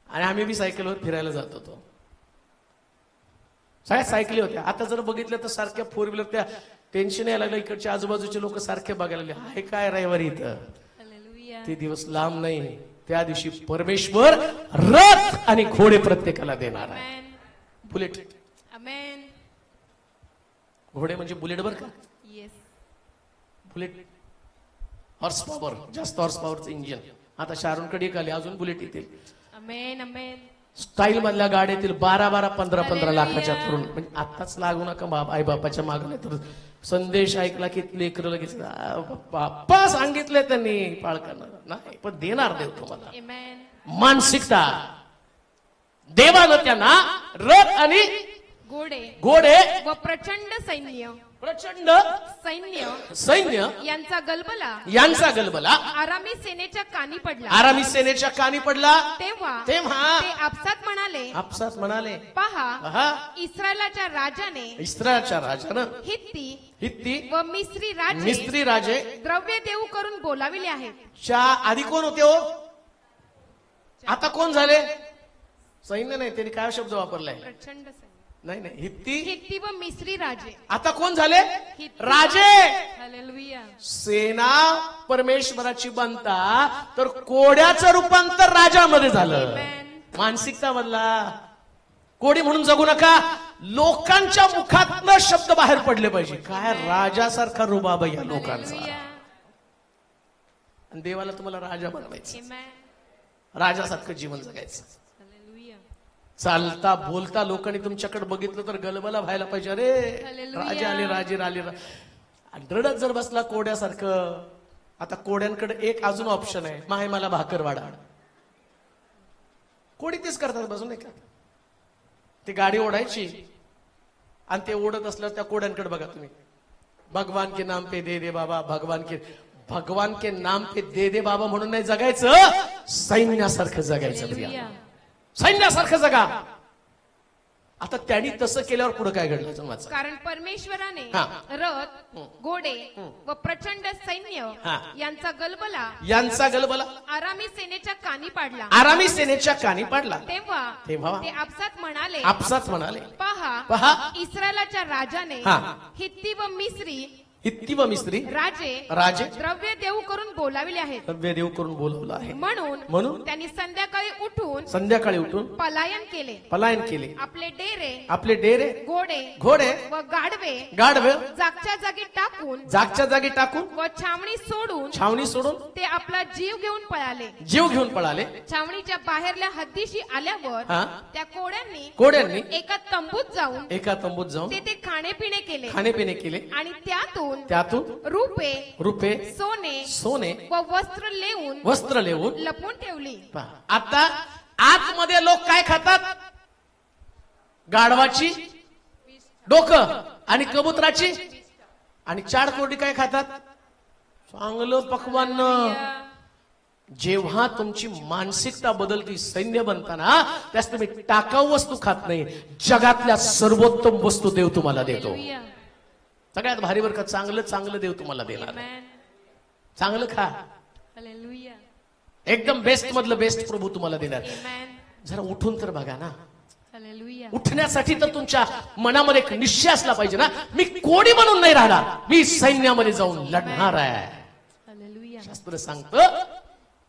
आणि आम्ही बी सायकलवर फिरायला जात होतो. सगळ्या सायकली होत्या. आता जर बघितलं तर सारख्या 4 व्हीलर, त्या टेन्शन यायला लागलं. इकडच्या आजूबाजूचे लोक सारखे बघायला लागले, आहे काय रविवारी इथं. ते दिवस लांब नाही. त्या दिवशी परमेश्वर रथ आणि घोडे प्रत्येकाला देणार आहे. बुलेट. आमेन. घोडे म्हणजे बुलेट बर का. येस. बुलेट हॉर्स पॉवर, जास्त हॉर्स पॉवरचं इंजिन. आता शाहरूनकडे एक आले, अजून बुलेट येतील. आमेन. आमेन. स्टाईल मधल्या गाड्या येतील 12-12, 15-15 लाखाच्या तरुण. म्हणजे आताच लागू नका आई बापाच्या मागण्या. तर संदेश ऐकला की लेकर लगेच बाप्पा सांगितले त्यांनी पाळकांना. नाही पण देणार देव तुम्हाला आमेन. मानसिकता. देवानं त्यांना रथ आणि घोडे व प्रचंड सैन्य यांचा गलबला आरामी सेनेच्या कानी पडला. तेव्हा ते आपसात म्हणाले, पहा इस्रायलाच्या राजाने हित्ती व मिस्री राजे द्रव्य देऊ करून बोलाविले आहेत. आधी कोण होते हो? आता कोण झाले? सैन्य नाही, त्यांनी काय शब्द वापरलाय? प्रचंड. नाही हित्ती व मिस्री राजे. आता कोण झाले? राजे. हालेलुया. सेना परमेश्वराची बनता तर कोड्याचं रूपांतर राजामध्ये झालं. मानसिकता बदला. कोडी म्हणून जगू नका. लोकांच्या मुखातनं शब्द बाहेर पडले पाहिजे. काय राजासारखा रुबाब या लोकांचा. आणि देवाला तुम्हाला राजा बनवायचं, राजासारखं जीवन जगायचं. चालता बोलता लोकांनी तुमच्याकडे बघितलं तर गलबला व्हायला पाहिजे. अरे राजे आले, राजे आले. रडत जर बसला कोड्यासारखं. आता कोड्यांकडे एक अजून ऑप्शन आहे, माहे मला भाकर वाढा. कोडी तेच करतात बसून, नाही का? ती गाडी ओढायची आणि ते ओढत असल्यावर त्या कोड्यांकडे बघा तुम्ही. भगवान के नाम पे दे दे बाबा, भगवान के नाम पे दे दे बाबा म्हणून नाही जगायचं, सैन्यासारखं जगायचं. सैन्यासारखं जगा. आता त्यांनी तसं केल्यावर पुढे काय घडलं? कारण परमेश्वराने रथ घोडे व प्रचंड सैन्य यांचा गलबला आरामी सेनेच्या कानी पाडला. तेव्हा ते आपसात म्हणाले, पहा इस्रायलाच्या राजाने हित्ती व मिस्री राजे द्रव्य देऊ करून बोलाविले आहेत. बोलवलं आहे. म्हणून त्यांनी संध्याकाळी उठून पलायन केले. आपले डेरे घोडे व गाढवे जागच्या जागी टाकून व छावणी सोडून ते आपला जीव घेऊन पळाले. छावणीच्या बाहेरल्या हद्दीशी आल्यावर त्या कोड्यांनी एका तंबूत जाऊन ते खाणेपिणे केले आणि त्यातून रुपे सोने व वस्त्र लेवून लपवून ठेवली. आता आतमध्ये लोक काय खातात? गाढवाची डोकं आणि कबुतराची. आणि 4 कोडी काय खातात? चांगलं पक्वान्न. जेव्हा तुमची मानसिकता बदलती, सैन्य बनताना त्यास तुम्ही टाकाऊ वस्तू खात नाही, जगातल्या सर्वोत्तम वस्तू देव तुम्हाला देतो. Hallelujah. सगळ्यात भारी बरं का, चांगलं चांगलं देव तुम्हाला देणार. Amen. चांगलं खा, Hallelujah. एकदम बेस्ट मधलं बेस्ट प्रभू तुम्हाला देणार. Amen. जरा उठून तर बघा ना. Hallelujah. उठण्यासाठी तर तुमच्या मनामध्ये एक निश्चय असला पाहिजे ना, मी कोणी म्हणून नाही राहणार, मी सैन्यामध्ये जाऊन लढणार आहे. Hallelujah. शास्त्र सांगतं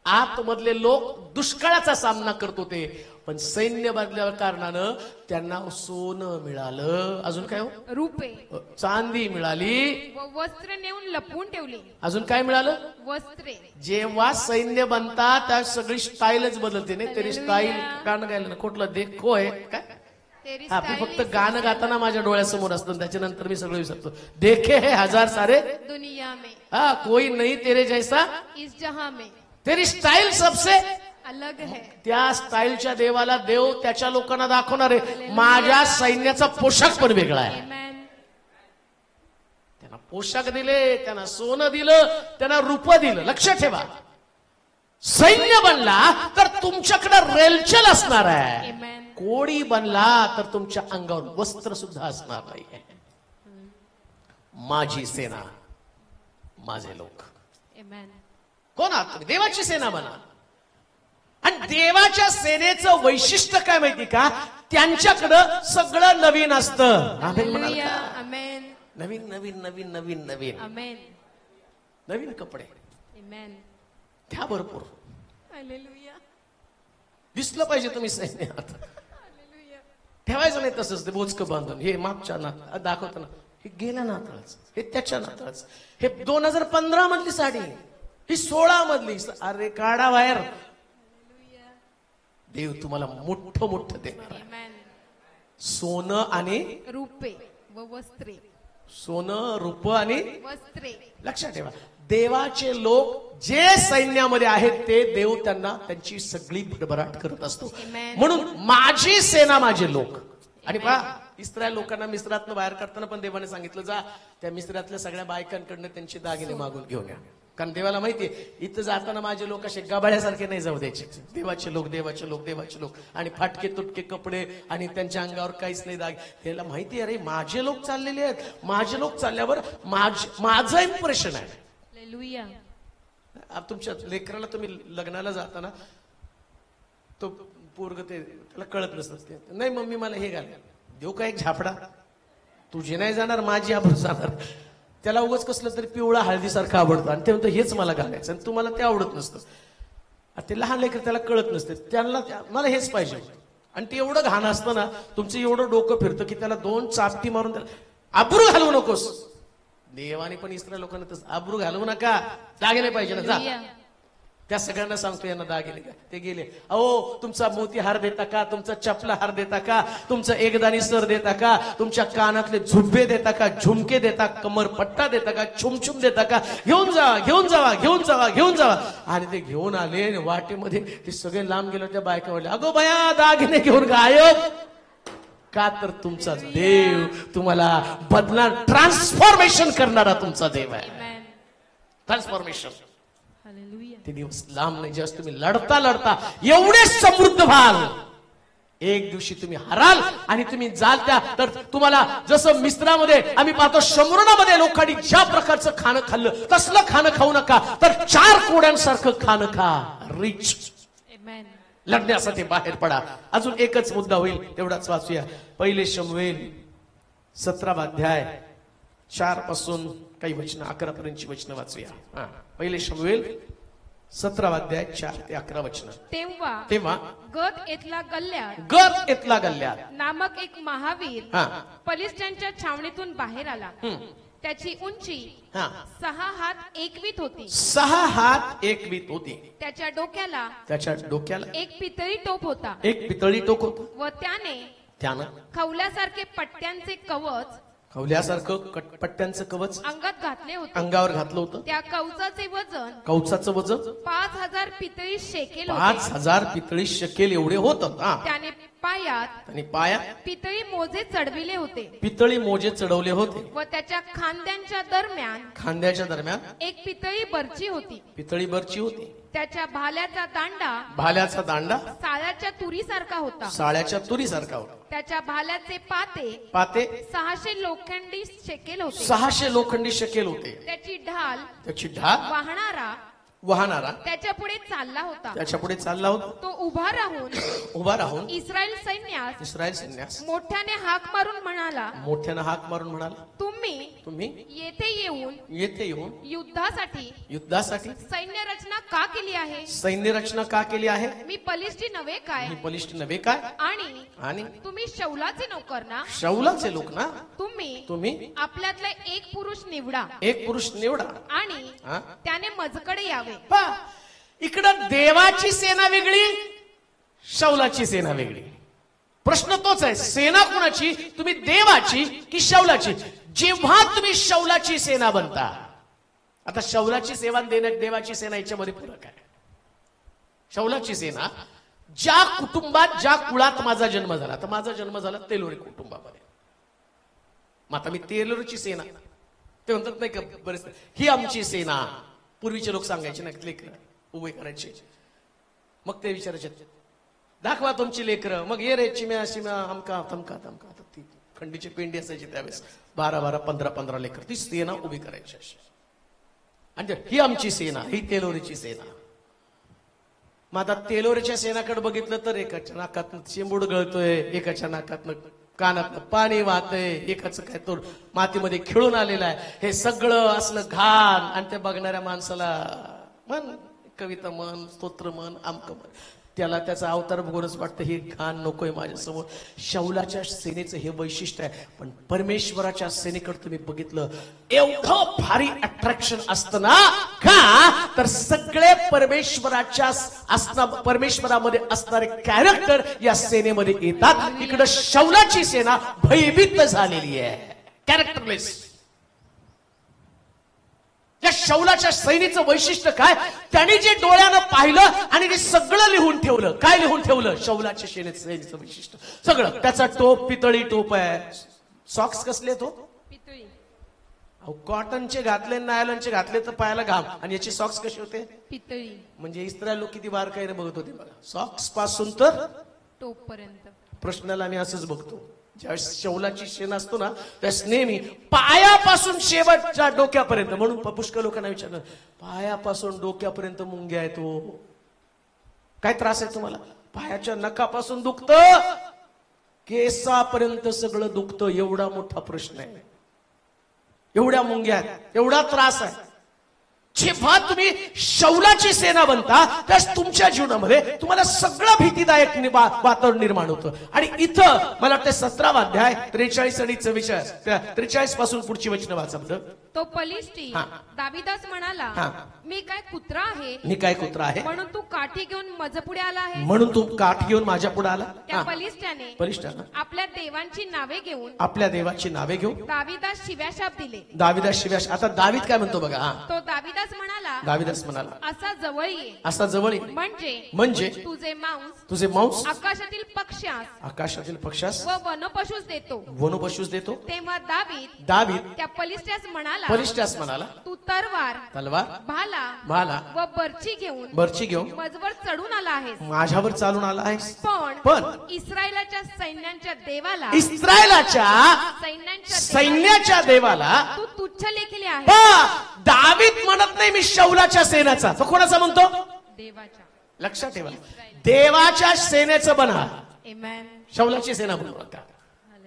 आतमधले लोक दुष्काळाचा सामना करत होते, पण सैन्य बांधल्या कारणानं त्यांना सोनं मिळालं, अजून काय हो, रूपे चांदी मिळाली, व वस्त्र नेऊन लपवून ठेवली. अजून काय मिळालं. वस्त्रे. जेव्हा सैन्य बनतात त्या सगळी स्टाईलच बदलते नाही. तरी स्टाईल Hallelujah. गाणं गायला ना कुठलं देखो आहे काय, तेरी आपली style फक्त is गाणं गाताना माझ्या डोळ्यासमोर असतं, त्याच्यानंतर मी सगळं विसरतो. देखे है हजार सारे, दुनिया में हा कोई नहीं तेरे जैसा, इस जहां में तेरी स्टाईल सबसे अलग है. त्या स्टाईलच्या देवाला देव त्याच्या लोकांना दाखवणार आहे, माझ्या सैन्याचा पोशाख पण वेगळा आहे. Amen. त्यांना पोशाख दिले, त्यांना सोनं दिलं, त्यांना रूप दिलं. लक्ष ठेवा, सैन्य बनला तर तुमच्याकडे रेलचल असणार आहे, Amen. कोडी बनला तर तुमच्या अंगावर वस्त्र सुद्धा असणार नाही. माझी सेना, माझे लोक. Amen. कोण आहात तुम्ही? देवाची सेना बना. आणि देवाच्या सेनेचं वैशिष्ट्य काय माहिती का, त्यांच्याकडं सगळं नवीन असतं. आमेन म्हणाल Hallelujah. का? Amen. नवीन नवीन नवीन नवीन नवीन Amen. नवीन कपडे Amen. त्या भरपूर. Hallelujah. दिसलं पाहिजे तुम्ही सैन्यात. Hallelujah. ठेवायचं नाही तसंच ते बोचकं बांधून, हे मागच्या ना दाखवताना, हे गेल्या नाताळच, हे त्याच्या नाताळच, हे 2015 मधली साडी, ही 16 मधली. अरे काढा बाहेर. देव तुम्हाला मोठं मोठं देणार आहे. Amen. सोनं आणि रूपे व वस्त्रे. सोनं रूप आणि वस्त्रे. लक्षात ठेवा, देवाचे लोक जे सैन्यामध्ये आहेत ते देव त्यांना त्यांची सगळी भरभराट करत असतो. Amen. म्हणून माझी सेना माझे लोक. आणि पहा, इस्रायल लोकांना मिस्रातनं बाहेर काढताना पण देवाने सांगितलं, जा त्या मिस्रातल्या सगळ्या बायकांकडनं त्यांचे दागिने मागून घेऊन या. कारण देवाला माहितीये इथं जाताना माझे लोक असे गबाळ्यासारखे नाही जाऊ द्यायचे. देवाचे लोक देवाचे लोक देवाचे लोक, आणि फाटके तुटके कपडे आणि त्यांच्या अंगावर काहीच नाही दाग. त्याला माहिती अरे माझे लोक चाललेले आहेत, माझे लोक चालल्यावर माझं इम्प्रेशन आहे. Hallelujah. तुमच्या लेकराला तुम्ही लग्नाला जाताना तो पोरग ते त्याला कळत नसत, नाही मम्मी मला हे घाल, देऊ का एक झापडा, तुझी नाही जाणार माझी आपण जाणार. त्याला उगाच कसलं तरी पिवळा हळदीसारखं आवडतं आणि ते म्हणतो हेच मला घालायचं, आणि तुम्हाला ते आवडत नसतं. ते लहान लेकर त्याला कळत नसते, त्यांना मला हेच पाहिजे. आणि ते एवढं घाण असतं ना, तुमचं एवढं डोकं फिरतं की त्याला 2 चापटी मारून त्याला आबरू घालवू नकोस. देवाने पण इस्रायल लोकांना तसं आबरू घालवू नका, दागिने पाहिजे ना, जा. Hallelujah. त्या सगळ्यांना सांगतो यांना दागिने द्या. ते गेले, अहो तुमचा मोती हार देता का, तुमचा चपला हार देता का, तुमचा एकदानी सर देता का, तुमच्या कानातले झुब्बे देता का, झुमके देता, कमर पट्टा देता का, छुमछुम देता का, घेऊन जावा घेऊन जावा घेऊन जावा घेऊन जावा. आणि ते घेऊन आले आणि वाटेमध्ये ते सगळे लांब गेले. त्या बायका म्हणल्या, अगो बया दागिने घेऊन गायब. का तर तुमचा देव तुम्हाला बदला, ट्रान्सफॉर्मेशन करणारा तुमचा देव आहे. Amen. ट्रान्सफॉर्मेशन. Hallelujah. ते दिवस लांब नाही, ज्यावेळेस तुम्ही लढता लढता एवढे समृद्ध व्हाल, एक दिवशी तुम्ही हराल आणि तुम्ही जाल त्या, तर तुम्हाला जसं मिस्त्रामध्ये आम्ही पाहतो, शमरोनामध्ये लोकांनी ज्या प्रकारचं खाणं खाल्लं तसलं खाणं खाऊ नका, तर 4 कोड्यांसारखं खाणं खा. रिच. Amen. लढण्यासाठी बाहेर पडा. अजून एकच मुद्दा होईल, तेवढाच वाचूया. 1 शमूएल 17 अध्याय 4 पासून काही वचन 11 पर्यंतची वचन वाचूया. 1 शमूएल 17 अध्याय 4 ते 11 वचन. तेव्हा गत येथला गल्ल्यात गत येथला गल्ल्यात नामक एक महावीर हा. पलिष्ठांच्या छावणीतून बाहेर आला. त्याची उंची 6 हात 1 वीत होती. 6 हात 1 वीत होती. त्याच्या डोक्याला एक पितळी टोप होता. एक पितळी टोक होत. व त्याने त्यानं खवल्यासारखे पट्ट्यांचे कवच कवल्यासारखं पट्ट्यांचं कवच अंगात घातले होते. अंगावर घातलं होतं. त्या कवचाचे वजन कवचाचं वजन 5000 पितळी शेकेल होते. 5000 पितळी शकेल एवढे होतं. त्याने पायात आणि पाया पितळी मोजे चढविले होते पितळी मोजे चढवले होते. व त्याच्या खांद्यांच्या दरम्यान खांद्याच्या दरम्यान एक पितळी बरची होती. पितळी बरची होती. त्याच्या भाल्याचा दांडा भाल्याचा दांडा साळ्याच्या तुरीसारखा होता. साळ्याच्या तुरीसारखा होता. त्याच्या भाल्याचे पाते पाते 600 लोखंडी शेकेल होते. 600 लोखंडी शकेल होते. त्याची ढाल त्याची ढाल वाहणारा त्याच्या पुढे चालला होता. त्याच्या पुढे चालला होता. तो उभा राहून इस्रायल इस्रायल सैन्यास मोठ्याने हाक मारून म्हणाला, मोठ्यानं हाक मारून म्हणाला, तुम्ही येथे येऊन युद्धासाठी सैन्य रचना का केली आहे? सैन्य रचना का केली आहे? मी बलिष्ठी नव्हे काय? बलिष्ठ नव्हे काय? आणि तुम्ही शौलाचे नोकर ना? शौलाचे लोक ना? तुम्ही आपल्यातला एक पुरुष निवडा आणि त्याने मजकडे यावे. इकडं देवाची सेना वेगळी, शौलाची सेना वेगळी. प्रश्न तोच आहे, सेना कुणाची? तुम्ही देवाची की शौलाची? जेव्हा तुम्ही शौलाची सेना बनता, आता शौलाची सेवा देण्यात देवाची सेना याच्यामध्ये फरक आहे. शौलाची सेना ज्या कुटुंबात ज्या कुळात माझा जन्म झाला, तर माझा जन्म झाला तेलोरी कुटुंबामध्ये. मग आता मी तेलोरीची सेना, ते म्हणतात नाही का बरेच, ही आमची सेना. पूर्वीचे लोक सांगायचे ना, लेकर उभे करायचे, मग ते विचारायचे दाखवा तुमची लेकरं. मग ये रे चिम्या शिम्या अमका तमका तमका. ती खंडीची पेंडी असायची त्यावेळेस, 12-12, 15-15 लेकर. ती सेना उभी करायची अशी. आणि ही आमची सेना, ही तेलोरीची सेना. मग आता तेलोरीच्या सेनाकडे बघितलं तर एकाच्या नाकातनं शेंबूड गळतोय, एकाच्या नाकातनं कानातनं पाणी वाहतंय, एकाचं काय तो मातीमध्ये खेळून आलेला आहे. हे सगळं असलं घाण. आणि ते बघणाऱ्या माणसाला मन कविता मन, स्तोत्र मन, आमक मन, त्याला त्याचा अवतार बघूनच वाटतं हे घाण नकोय माझ्यासमोर. शौलाच्या सेनेचं हे वैशिष्ट्य आहे. पण परमेश्वराच्या सेनेकडे तुम्ही बघितलं, एवढं भारी अट्रॅक्शन असतं ना. का तर सगळे परमेश्वरामध्ये असणारे कॅरेक्टर या सेनेमध्ये येतात. इकडं शौलाची सेना भयभीत झालेली आहे, कॅरेक्टरलेस. या शौलाच्या सैनीचं वैशिष्ट्य काय? त्यांनी जे डोळ्यानं पाहिलं आणि ते सगळं लिहून ठेवलं. काय लिहून ठेवलं? शौलाच्या सैनीचं वैशिष्ट्य सगळं. त्याचा टोप पितळी टोप आहे. सॉक्स कसले तो? पितळी. कॉटनचे घातले, नायलॉनचे घातले तर पायाला घाम. आणि याचे सॉक्स कसे होते? पितळी. म्हणजे इस्रायल लोक किती बारकाईने बघत होते बघा, सॉक्स पासून तर टोप पर्यंत. प्रश्नाला आम्ही असंच बघतो, ज्यावेळेस शौलाची सेना असतो ना, त्यावेळेस नेहमी पायापासून शेवटच्या डोक्यापर्यंत. म्हणून पुष्कळ लोकांना विचारलं, पायापासून डोक्यापर्यंत मुंग्या आहे तो, काय त्रास आहे तुम्हाला? पायाच्या नखापासून दुखतं, केसापर्यंत सगळं दुखतं. एवढा मोठा प्रश्न आहे, एवढ्या मुंग्या आहेत, एवढा त्रास आहे. जेव्हा तुम्ही शौलाची सेना बनता, त्यास तुमच्या जीवनामध्ये तुम्हाला सगळं भीतीदायक वातावरण निर्माण होतं. आणि इथं मला वाटतं 17वा अध्याय 43 आणि 44, 43 पासून पुढची वचनं वाचा. तो बलिष्ठी दाविदास म्हणाला, मी काय कुत्रा आहे म्हणून तू काठी घेऊन माझ्यापुढे आला आहे? म्हणून तू काठी घेऊन माझ्या पुढे आला? त्या बलिष्ठाने आपल्या देवांची नावे घेऊन दाविदास शिव्याशाप दिले. आता दावीद काय म्हणतो बघा. तो दाविदास म्हणाला, असा जवळ ये, म्हणजे तुझे मांस आकाशातील पक्षास व वनपशूस देतो. तेव्हा दावीद त्या बलिष्ठास म्हणाला, तू तलवार भाला व बर्ची घेऊन माझ्यावर चढून आला आहेस, माझ्यावर चालून आला आहेस. पण इस्रायलाच्या सैन्याच्या देवाला तू तुच्छ लेखले आहे. दावीद म्हणत नाही मी शौलाच्या सेनेचा, तो कोणाचा म्हणतो? देवाच्या. लक्षात ठेवा, देवाच्या सेनेचं बना. आमेन. शौलाची सेना बनवू नका.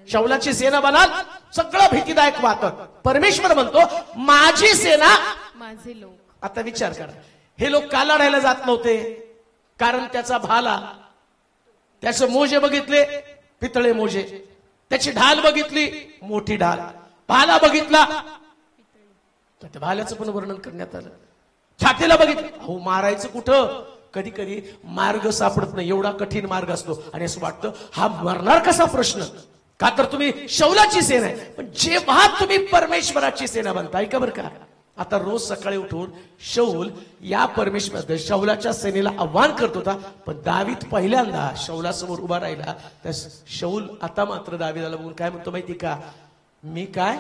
शौलाची सेना बनाल, सगळं भीतीदायक वाटत. परमेश्वर म्हणतो माझी सेना माझे लोक. आता विचार करा, हे लोक का लढायला जात नव्हते? कारण त्याचा भाला, त्याचे मोजे बघितले पितळे मोजे, त्याची ढाल बघितली मोठी ढाल, भाला बघितला, त्या भाल्याचं पण वर्णन करण्यात आलं. छातीला बघितलं, अहो मारायचं कुठं? कधी कधी मार्ग सापडत नाही, एवढा कठीण मार्ग असतो आणि असं वाटतं हा मरणार कसा प्रश्न. का तर तुम्ही शौलाची सेना आहे. पण जेव्हा तुम्ही परमेश्वराची सेना बनता, ऐका बरं का, आता रोज सकाळी उठून शौल या परमेश्वर शौलाच्या सेनेला आव्हान करत होता. पण दावीद पहिल्यांदा शौलासमोर उभा राहिला. तर शौल आता मात्र दावीदाला बघून काय म्हणतो माहिती का, मी काय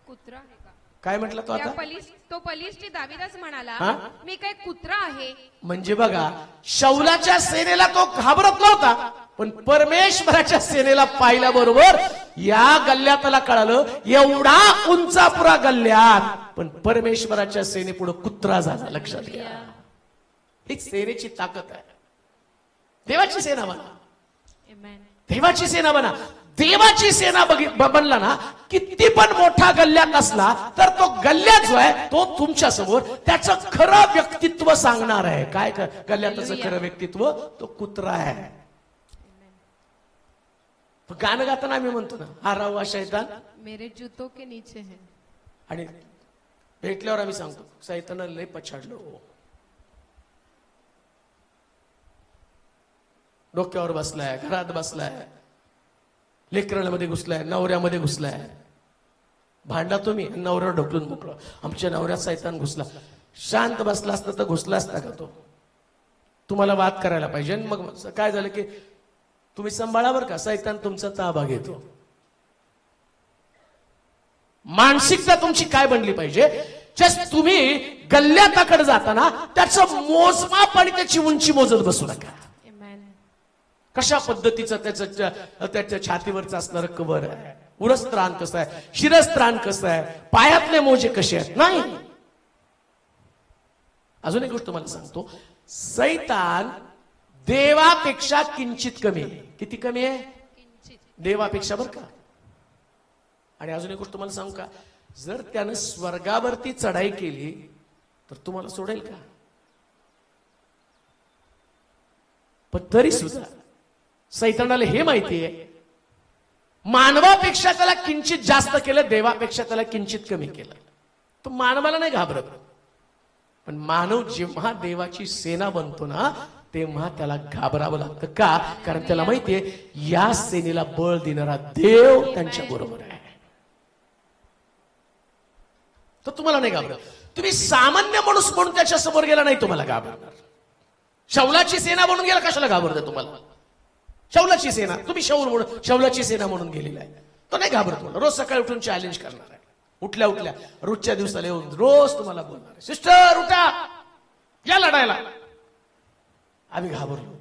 कुत्रा आहे का? काय म्हटलं तो आता, तो बलिष्ठ दावीदास म्हणाला, हा? मी काय कुत्रा आहे? म्हणजे बघा, शौलाच्या सेनेला तो घाबरत नव्हता, पण परमेश्वराच्या सेनेला पाहिल्याबरोबर या गल्ल्यातला कळालं, एवढा उंचापुरा गल्ल्यात पण परमेश्वराच्या सेनेपुढे कुत्रा झाला. लक्षात घ्या, ही सेनेची ताकद आहे. देवाची सेना बना, Amen. देवाची सेना बना. देवाची सेना बनला ना, किती पण मोठा गल्ल्यात असला तर तो गल्ल्यात जो आहे तो तुमच्या समोर त्याचं खरं व्यक्तित्व सांगणार आहे. काय गल्ल्याचं खरं व्यक्तित्व, तो कुत्रा आहे. गाणं गाताना आम्ही म्हणतो ना, हारा हुआ शैतान मेरे जूतों के नीचे है. आणि भेटल्यावर आम्ही सांगतो, शैतानाला लय पछाडलो, डोक्यावर बसलाय, घरात बसलाय, लेकरांमध्ये घुसलाय, नवऱ्यामध्ये घुसलाय. भांडा तुम्ही, नवऱ्यावर ढकलून मोकळं. आमच्या नवऱ्यात शैतान घुसला. शांत बसला असता तर घुसला असता का तो? तुम्हाला वाद करायला पाहिजे. मग काय झालं की तुम्ही सांभाळा बरं का, शैतान तुमचा ताबा घेतो. मानसिकता तुमची काय बनली पाहिजे, जस्ट तुम्ही गल्ल्याताकडे जाताना त्याचं मोजमाप आणि त्याची उंची मोजत बसू नका. कशा पद्धतीचं त्याच्या छातीवरचं असणारं कवर आहे, उरस्त्राण कसं आहे, शिरस्त्राण कसं आहे, पायातले मोजे कसे आहेत, नाही. अजून एक गोष्ट तुम्हाला सांगतो, शैतान देवापेक्षा किंचित कमी आहे. किती कमी आहे? देवापेक्षा, बरं का. आणि अजून एक गोष्ट तुम्हाला सांगू का, जर त्यानं स्वर्गावरती चढाई केली तर तुम्हाला सोडेल का? पण तरी सुद्धा शैतानाला हे माहिती आहे, मानवापेक्षा त्याला किंचित जास्त केलं, देवापेक्षा त्याला किंचित कमी केलं. तो मानवाला नाही घाबरत. पण मानव जेव्हा देवाची सेना बनतो ना, तेव्हा त्याला घाबरावं लागतं. का? कारण त्याला माहितीये या सेनेला बळ देणारा देव त्यांच्या बरोबर आहे. तर तुम्हाला नाही घाबरत. तुम्ही सामान्य माणूस म्हणून त्याच्या समोर गेला नाही, तुम्हाला घाबरणार. शौलाची सेना म्हणून गेला, कशाला घाबरत तुम्हाला? शौलाची सेना, तुम्ही शौलाची सेना म्हणून गेलेला आहे, तो नाही घाबरत. मला रोज सकाळी उठून चॅलेंज करणार आहे. उठल्या उठल्या रोजच्या दिवसाला येऊन रोज तुम्हाला बोलणार आहे, सिस्टर उठा, या लढायला. आम्ही घाबरलो,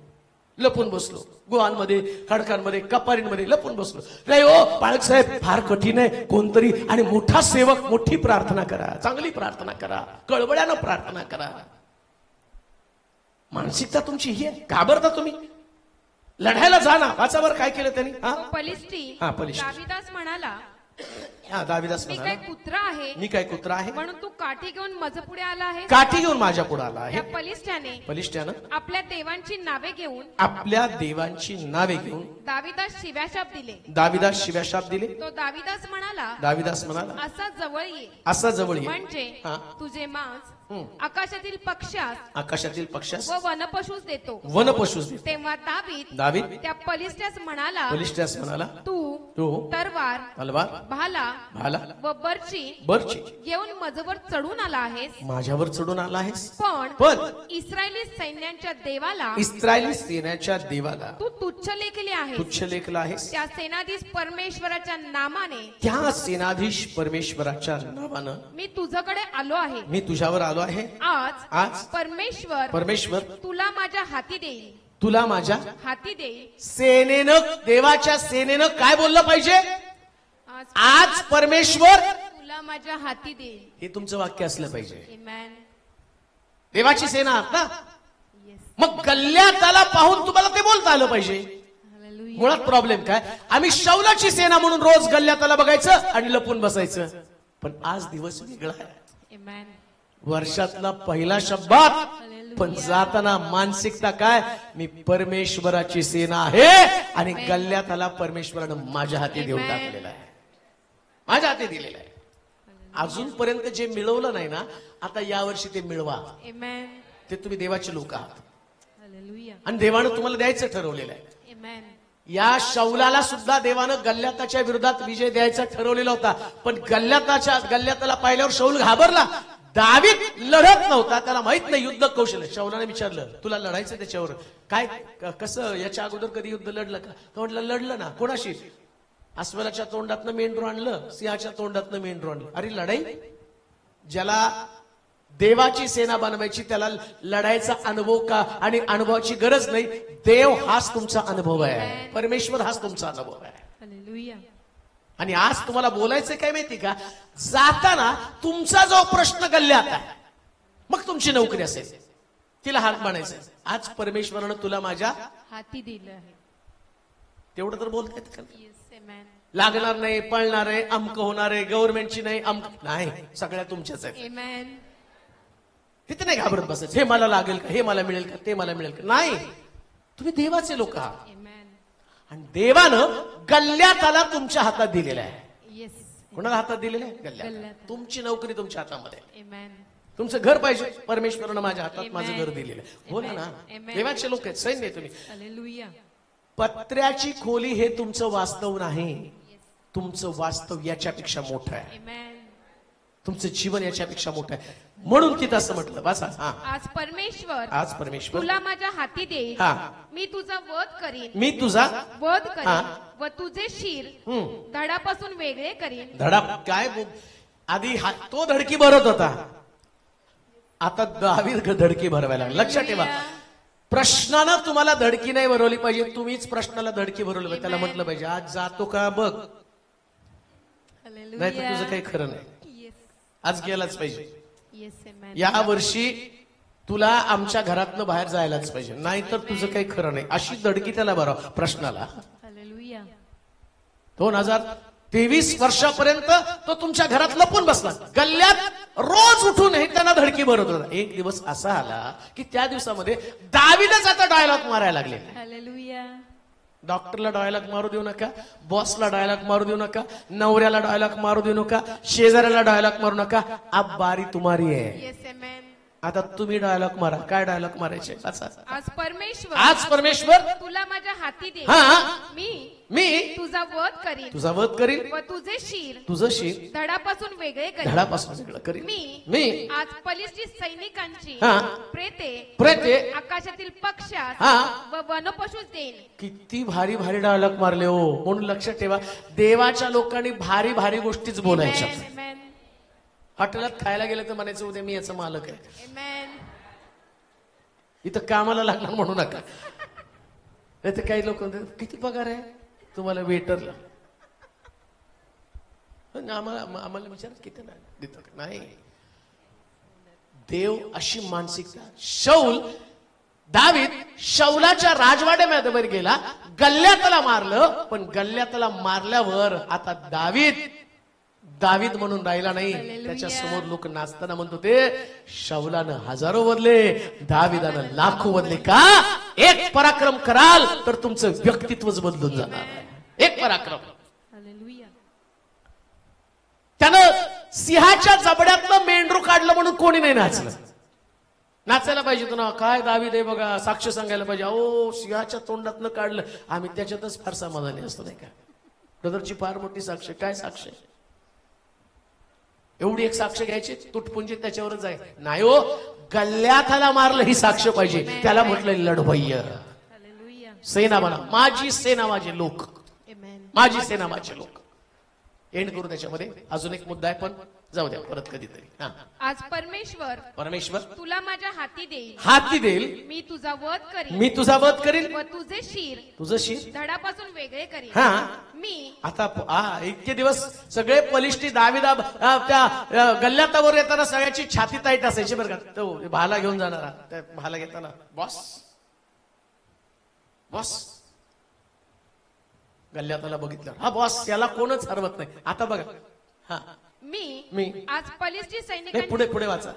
लपून बसलो, गुहांमध्ये, खडकांमध्ये, कपारींमध्ये लपून बसलो. नाही हो पाळक साहेब, फार कठीण आहे. कोणतरी आणि मोठा सेवक, मोठी प्रार्थना करा, चांगली प्रार्थना करा, कळवळ्यानं प्रार्थना करा. मानसिकता तुमची ही आहे. घाबरता तुम्ही, लढायला जा ना. वाचावर काय केलं त्यांनी? पलिष्ठी दावीदास म्हणाला, दावीदास मी काय कुत्रा आहे? मी काय कुत्रा आहे म्हणून तू काठी घेऊन माझ्या पुढे आला आहे? काठी घेऊन माझ्या पुढे आला आहे. पलिष्ठ्यानं आपल्या देवांची नावे घेऊन दावीदास शिव्याशाप दिले. तो दावीदास म्हणाला, असा जवळ ये, म्हणजे तुझे मांस आकाशातील पक्ष्यास व वनपशूस देतो. तेव्हा दावीद त्या पलिष्ठ्यास म्हणाला, तू तलवार, भाला व बर्ची घेऊन माझ्यावर चढून आला आहेस. पण इस्रायली सैन्याच्या देवाला तू तुच्छ लेखले आहेस. त्या सेनाधीश परमेश्वराच्या नामाने मी तुझ्याकडे आलो आहे. मी तुझ्यावर आलो आहे. आज परमेश्वर तुला माझ्या हाती देईल. देवाच्या सेनेनं काय बोललं पाहिजे? आज परमेश्वर तुला माझ्या हाती देईल. हे तुमचं वाक्य असलं पाहिजे. Amen. देवाची सेना आहात ना, मग गल्ल्यात त्याला पाहून तुम्हाला ते बोलता आलं पाहिजे. Hallelujah. मुळात प्रॉब्लेम काय, आम्ही शौलाची सेना म्हणून रोज गल्ल्यात त्याला बघायचं आणि लपून बसायचं. पण आज दिवस वेगळा आहे. Amen. वर्षातला पहिला शब्दात, पण जाताना मानसिकता काय, मी परमेश्वराची सेना आहे आणि गल्ल्यात त्याला परमेश्वरानं माझ्या हाती देऊन टाकलेला आहे, माझ्या हाती दिलेला आहे. अजूनपर्यंत जे मिळवलं नाही ना, आता यावर्षी ते मिळवा. Amen. ते तुम्ही देवाचे लोक आहात Hallelujah. आणि देवानं तुम्हाला द्यायचं ठरवलेलं आहे. Amen. या शौलाला सुद्धा देवानं गल्ल्याताच्या विरोधात विजय द्यायचा ठरवलेला होता, पण गल्ल्याताला पाहिल्यावर शौल घाबरला. दावीद लढत नव्हता, त्याला माहित नाही युद्ध कौशल्य. शौलाने विचारलं, तुला लढायचं त्याच्यावर काय, कसं, याच्या अगोदर कधी युद्ध लढलं का? तो म्हटलं, लढलं ना. कोणाशी? अस्वलाच्या तोंडातनं मेंढरू आणलं, सिंहाच्या तोंडातनं मेंढरू आणलं. अरे लढाई, ज्याला देवाची सेना बनवायची त्याला लढायचा अनुभव का आणि अनुभवाची गरज नाही. देव हाच तुमचा अनुभव आहे, परमेश्वर हाच तुमचा अनुभव आहे. हालेलुया. आणि आज तुम्हाला बोलायचं काय माहिती का, जाताना तुमचा जो प्रश्न गल्ल्यात आहे, मग तुमची नोकरी असेल, तिला हात म्हणायचं, आज परमेश्वरानं तुला माझ्या हाती दिलं आहे. तेवढं तर बोलता येत का? Yes, amen. लागणार नाही, पळणार आहे, अमक होणार आहे, गव्हर्नमेंटची नाही, अमक नाही, सगळ्या तुमच्याच आहेत. Amen. तिथे नाही घाबरत बसायचं, हे मला लागेल का, हे मला मिळेल का, ते मला मिळेल का. नाही, तुम्ही देवाचे लोक आहात. Amen. आणि देवानं गल्ल्याताला तुमच्या हातात दिलेला आहे. Yes. कोणाला हातात दिलेलं आहे? गल्ल्यात. गल्ल्यात. तुमची नोकरी तुमच्या हातामध्ये आहे. Amen. तुमचं घर पाहिजे, परमेश्वरानं माझ्या हातात Amen. माझं घर दिलेलं आहे. बोला ना, Amen. देवाचे लोक आहेत, सैन्य आहे तुम्ही. Hallelujah. पत्र्याची खोली हे तुमचं वास्तव नाही, तुमचं वास्तव याच्यापेक्षा मोठं आहे. Amen. तुमचं जीवन याच्यापेक्षा मोठं आहे. म्हणून तिथं असं म्हटलं, बस आज परमेश्वर आज परमेश्वर तुला माझ्या हाती देईल. हा. मी तुझा वध करीन. मी तुझा वध हा. करीन व तुझे शिर धडापासून वेगळे करीन. धडा काय आधी तो धडकी भरत होता, आता दावीद धडकी भरवायला लागला. लक्षात ठेवा, प्रश्नानं तुम्हाला धडकी नाही भरवली पाहिजे, तुम्हीच प्रश्नाला धडकी भरवली पाहिजे. त्याला म्हटलं पाहिजे, आज जातो का बघ, नाही तर तुझं काही खरं नाही, Yes. आज गेलाच पाहिजे. Yes, amen. या वर्षी तुला आमच्या घरातनं बाहेर जायलाच पाहिजे, नाहीतर तुझं काही खरं नाही. अशी धडकी त्याला भराव प्रश्नाला. Hallelujah. 2023 वर्षापर्यंत तो तुमच्या घरात लपून बसला, गल्ल्यात रोज उठून हे त्यांना धडकी भरत होता. एक दिवस असा आला की त्या दिवसामध्ये दावीदच आता डायलॉग मारायला लागले. Hallelujah. डॉक्टरला डायलॉग मारू देऊ नका, बॉसला डायलॉग मारू देऊ नका, नवऱ्याला डायलॉग मारू देऊ नका, शेजाऱ्याला डायलॉग मारू नका. अब बारी तुम्हारी आहे. Yes, amen. आता तुम्ही डायलॉग मारा. काय डायलॉग मारायचे? आज परमेश्वर तुला माझ्या हाती दे. हा. मी तुझा वध करीन. तुझा वध करीन व तुझे शिर तुझं शीर धडापासून वेगळे करीन. धडापासून वेगळं करीन. मी आज पलिष्ठी सैनिकांची हा. प्रेते आकाशातील पक्षास हा. व वनपशूस देईन. किती भारी भारी डायलॉग मारले हो. म्हणून लक्षात ठेवा, देवाच्या लोकांनी भारी भारी गोष्टीच बोलायच्या. Amen. हॉटेलात खायला गेलं तर म्हणायचं, उद्या मी याचा मालक आहे, Amen. इथं कामाला लागणार म्हणू नका. नाही तर काही लोक म्हणतात, किती पगार आहे तुम्हाला वेटरला? आम्हाला विचार किती देतो नाही. देव अशी मानसिकता. दावीद शौलाच्या राजवाड्यामध्ये गेला, गल्ल्यातला मारलं, पण गल्ल्यातला मारल्यावर आता दावीद म्हणून राहिला नाही. त्याच्या समोर लोक नाचताना म्हणत होते, शौलानं हजारो वधले, दाविदानं लाखो वधले. का? एक पराक्रम कराल तर तुमचं व्यक्तित्वच बदलून जाणार. एक पराक्रम. Hallelujah. त्यानं सिंहाच्या जबड्यातलं मेंढरू काढलं म्हणून कोणी नाही नाचलं. नाचायला पाहिजे तुला, काय दावीद आहे बघा, साक्ष सांगायला पाहिजे, ओ सिंहाच्या तोंडातनं काढलं. आम्ही त्याच्यातच फार समाधानी असतो नाही का? ब्रदरची फार मोठी साक्ष. काय साक्ष? एवढी एक साक्ष घ्यायची, तुटपुंजी त्याच्यावरच आहे. नाही हो, गल्ल्याताला मारलं ही साक्ष पाहिजे. त्याला म्हटलं लढवय्य. Hallelujah. सेना बना, माझी सेना माझे लोक, Amen. माझी सेना माझे लोक. एंड करू त्याच्यामध्ये. अजून एक मुद्दा आहे, पण जाऊ द्या परत कधीतरी. आज परमेश्वर तुला माझ्या हाती देईल. हाती देईल. मी तुझा वध करीन. मी तुझा वध करीन व तुझे शिर तुझं शीर धडापासून वेगळे करीन. हा. मी आता इतके दिवस सगळे पलिष्ठी दाविदा त्या गल्ल्यातावर येताना सगळ्याची छाती ताईट असायची बरं का. तो भाला घेऊन जाणारा, त्या भाला घेताना बॉस गल्ल्याताला बघितलं, हा बॉस, याला कोणच हरवत नाही. आता बघा, हा मी आज पलिष्ठी नाही, सैनिकांची पुढे वाचा.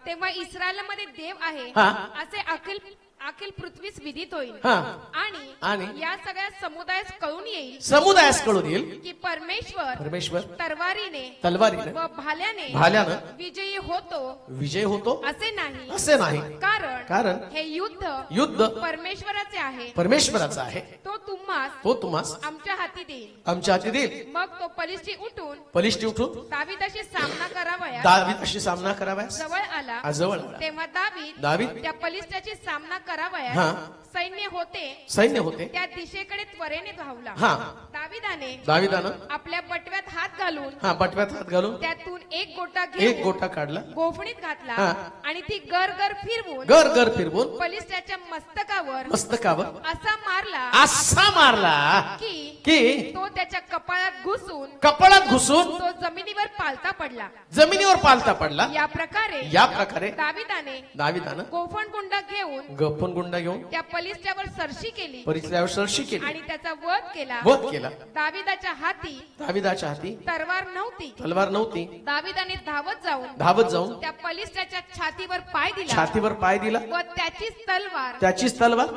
तेव्हा इस्रायलमध्ये देव आहे हा. असे अखिल पृथ्वीस विदित होईल. हा. आणि या सगळ्या समुदायास कळून येईल समुदायास कळून येईल की परमेश्वर तलवारीने व भाल्यानं विजय होतो असे नाही. कारण कारण हे युद्ध युद्ध परमेश्वराचे आहे. परमेश्वराचं आहे. तो तुम्हास आमच्या हाती देईल. आमच्या हाती देईल. मग तो बलिष्ठी उठून उठून दावीदाशी सामना करावयास दावीदाशी सामना करावयास जवळ आला. जवळ आला. तेव्हा दावीद त्या बलिष्ठाची सामना हा. करावयास सैन्य होते त्या दिशेकडे त्वरेने धावला. हा. दावीदानं आपल्या बटव्यात हात घालून त्यातून एक गोटा काढला, गोफणीत घातला हा. आणि ती गर फिरवून बलिष्ठाच्या मस्तकावर असा मारला की तो त्याच्या कपाळात घुसून तो जमिनीवर पालता पडला. या प्रकारे दावीदाने गोफण गुंडा घेऊन त्या बलिष्ठावर सरशी केली आणि त्याचा वध केला. दावीदाच्या हाती तलवार नव्हती. दावीदाने धावत जाऊन त्या बलिष्ठाच्या छातीवर पाय दिला व त्याचीच तलवार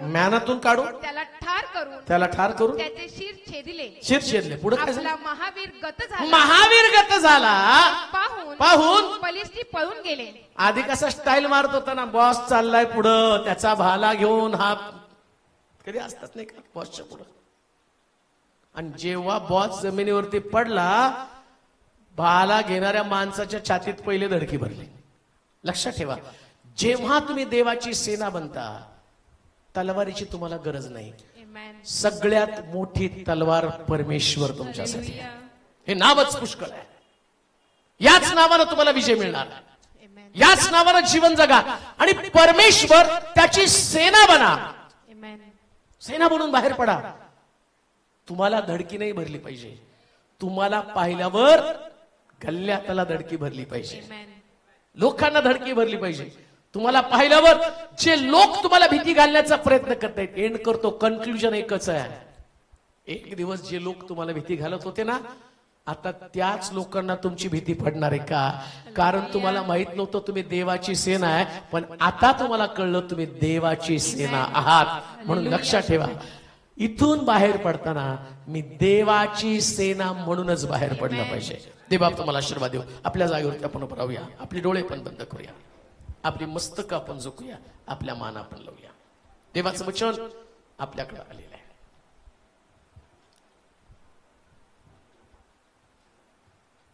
म्यानातून काढून त्याला ठार करून त्याचे शिर छेदले. पुढे आपला महावीर गत झाला पाहून बलिष्ठी पळून गेले. आधी कसा स्टाईल मारत होता ना, बॉस चाललाय पुढं, त्याचा भाला घेऊन हा कधी असतात नाही का बॉसच्या पुढं. आणि जेव्हा बॉस जमिनीवरती पडला, भाला घेणाऱ्या माणसाच्या छातीत पहिले धडकी भरली. लक्षात ठेवा, जेव्हा तुम्ही देवाची सेना बनता, तलवारीची तुम्हाला गरज नाही. सगळ्यात मोठी तलवार परमेश्वर तुमच्यासाठी. हे नावच पुष्कळ आहे. याच नावानं तुम्हाला विजय मिळणार. याच नावानं जीवन जगा आणि परमेश्वर त्याची सेना बना. सेना बनून बाहेर पडा. तुम्हाला धडकी नाही भरली पाहिजे. तुम्हाला पाहिल्यावर गल्ल्यातला धडकी भरली पाहिजे. लोकांना धडकी भरली पाहिजे. तुम्हाला पाहिल्यावर जे लोक तुम्हाला भीती घालण्याचा प्रयत्न करतायत, एंड करतो, कन्क्लुजन एकच आहे. एक दिवस जे लोक तुम्हाला भीती घालत होते ना, आता त्याच लोकांना तुमची भीती पडणार आहे का? कारण तुम्हाला माहित नव्हतं तुम्ही देवाची सेना आहे, पण आता तुम्हाला कळलं तुम्ही देवाची सेना आहात. म्हणून लक्षात ठेवा, इथून बाहेर पडताना मी देवाची सेना म्हणूनच बाहेर पडलं पाहिजे. देवबाप तुम्हाला आशीर्वाद देऊ. आपल्या जागेवरती आपण उभं राहूया. आपले डोळे पण बंद करूया. आपली मस्तक आपण झोकूया. आपल्या मान आपण लावूया. देवाचं वचन आपल्याकडे आलेलं आहे.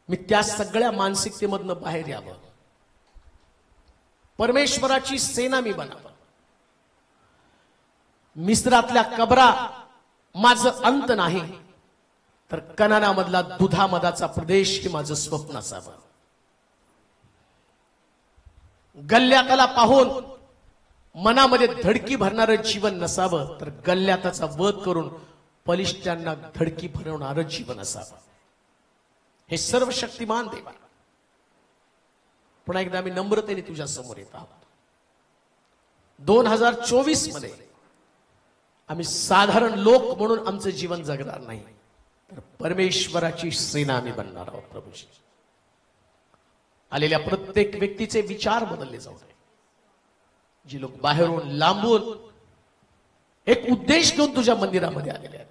मी त्या सगळ्या मानसिकतेमधनं बाहेर यावं. परमेश्वराची सेना मी बनावं. मिस्रातल्या कबरा माझं अंत नाही, तर कनानामधला दुधामधाचा प्रदेश हे माझं स्वप्न असावं. गल्ल्यातला पाहून मनामध्ये धडकी भरणारं जीवन नसावं, तर गल्ल्याताचा वध करून बलिष्ठांना धडकी भरवणारं जीवन असावं. हे सर्व शक्तिमान देवा, पुन्हा एकदा आम्ही नम्रतेने तुझ्या समोर येत आहोत. 2024 मध्ये आम्ही साधारण लोक म्हणून आमचं जीवन जगणार नाही, तर परमेश्वराची सेना आम्ही बनणार आहोत. प्रभूजी, आलेल्या प्रत्येक व्यक्तीचे विचार बदलले जाऊ नये. जी लोक बाहेरून लांबून एक उद्देश घेऊन तुझ्या मंदिरामध्ये आलेले आहेत,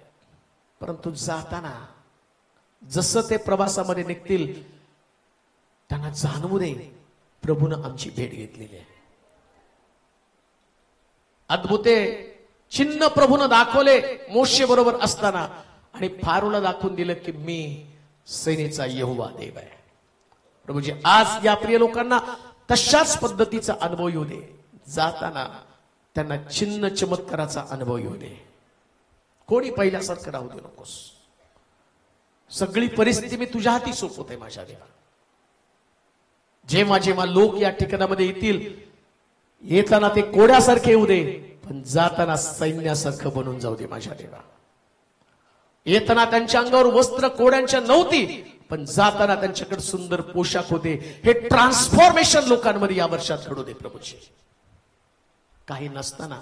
परंतु जाताना जसं ते प्रवासामध्ये निघतील त्यांना जाणवू दे प्रभूनं आमची भेट घेतलेली आहे. अद्भुते चिन्ह प्रभूनं दाखवले मोशे बरोबर असताना, आणि फारोला दाखवून दिलं की मी सेनेचा यहोवा देव आहे. प्रभूजी, आज या प्रिय लोकांना तशाच पद्धतीचा अनुभव येऊ दे. जाताना त्यांना चिन्ह चमत्काराचा अनुभव येऊ दे. कोणी पहिल्यासारखं राहू दे नकोस. सगळी परिस्थिती मी तुझ्या हाती सोपवते माझ्या देवा. जेव्हा जेव्हा लोक या ठिकाणामध्ये येतील, येताना ते कोड्यासारखे येऊ दे, पण जाताना सैन्यासारखं बनून जाऊ दे माझ्या देवा. येताना त्यांच्या अंगावर वस्त्र कोड्यांच्या नव्हती, पण जाताना त्यांच्याकडे सुंदर पोशाख होते. हे ट्रान्सफॉर्मेशन लोकांमध्ये या वर्षात घडू दे प्रभूजी. काही नसताना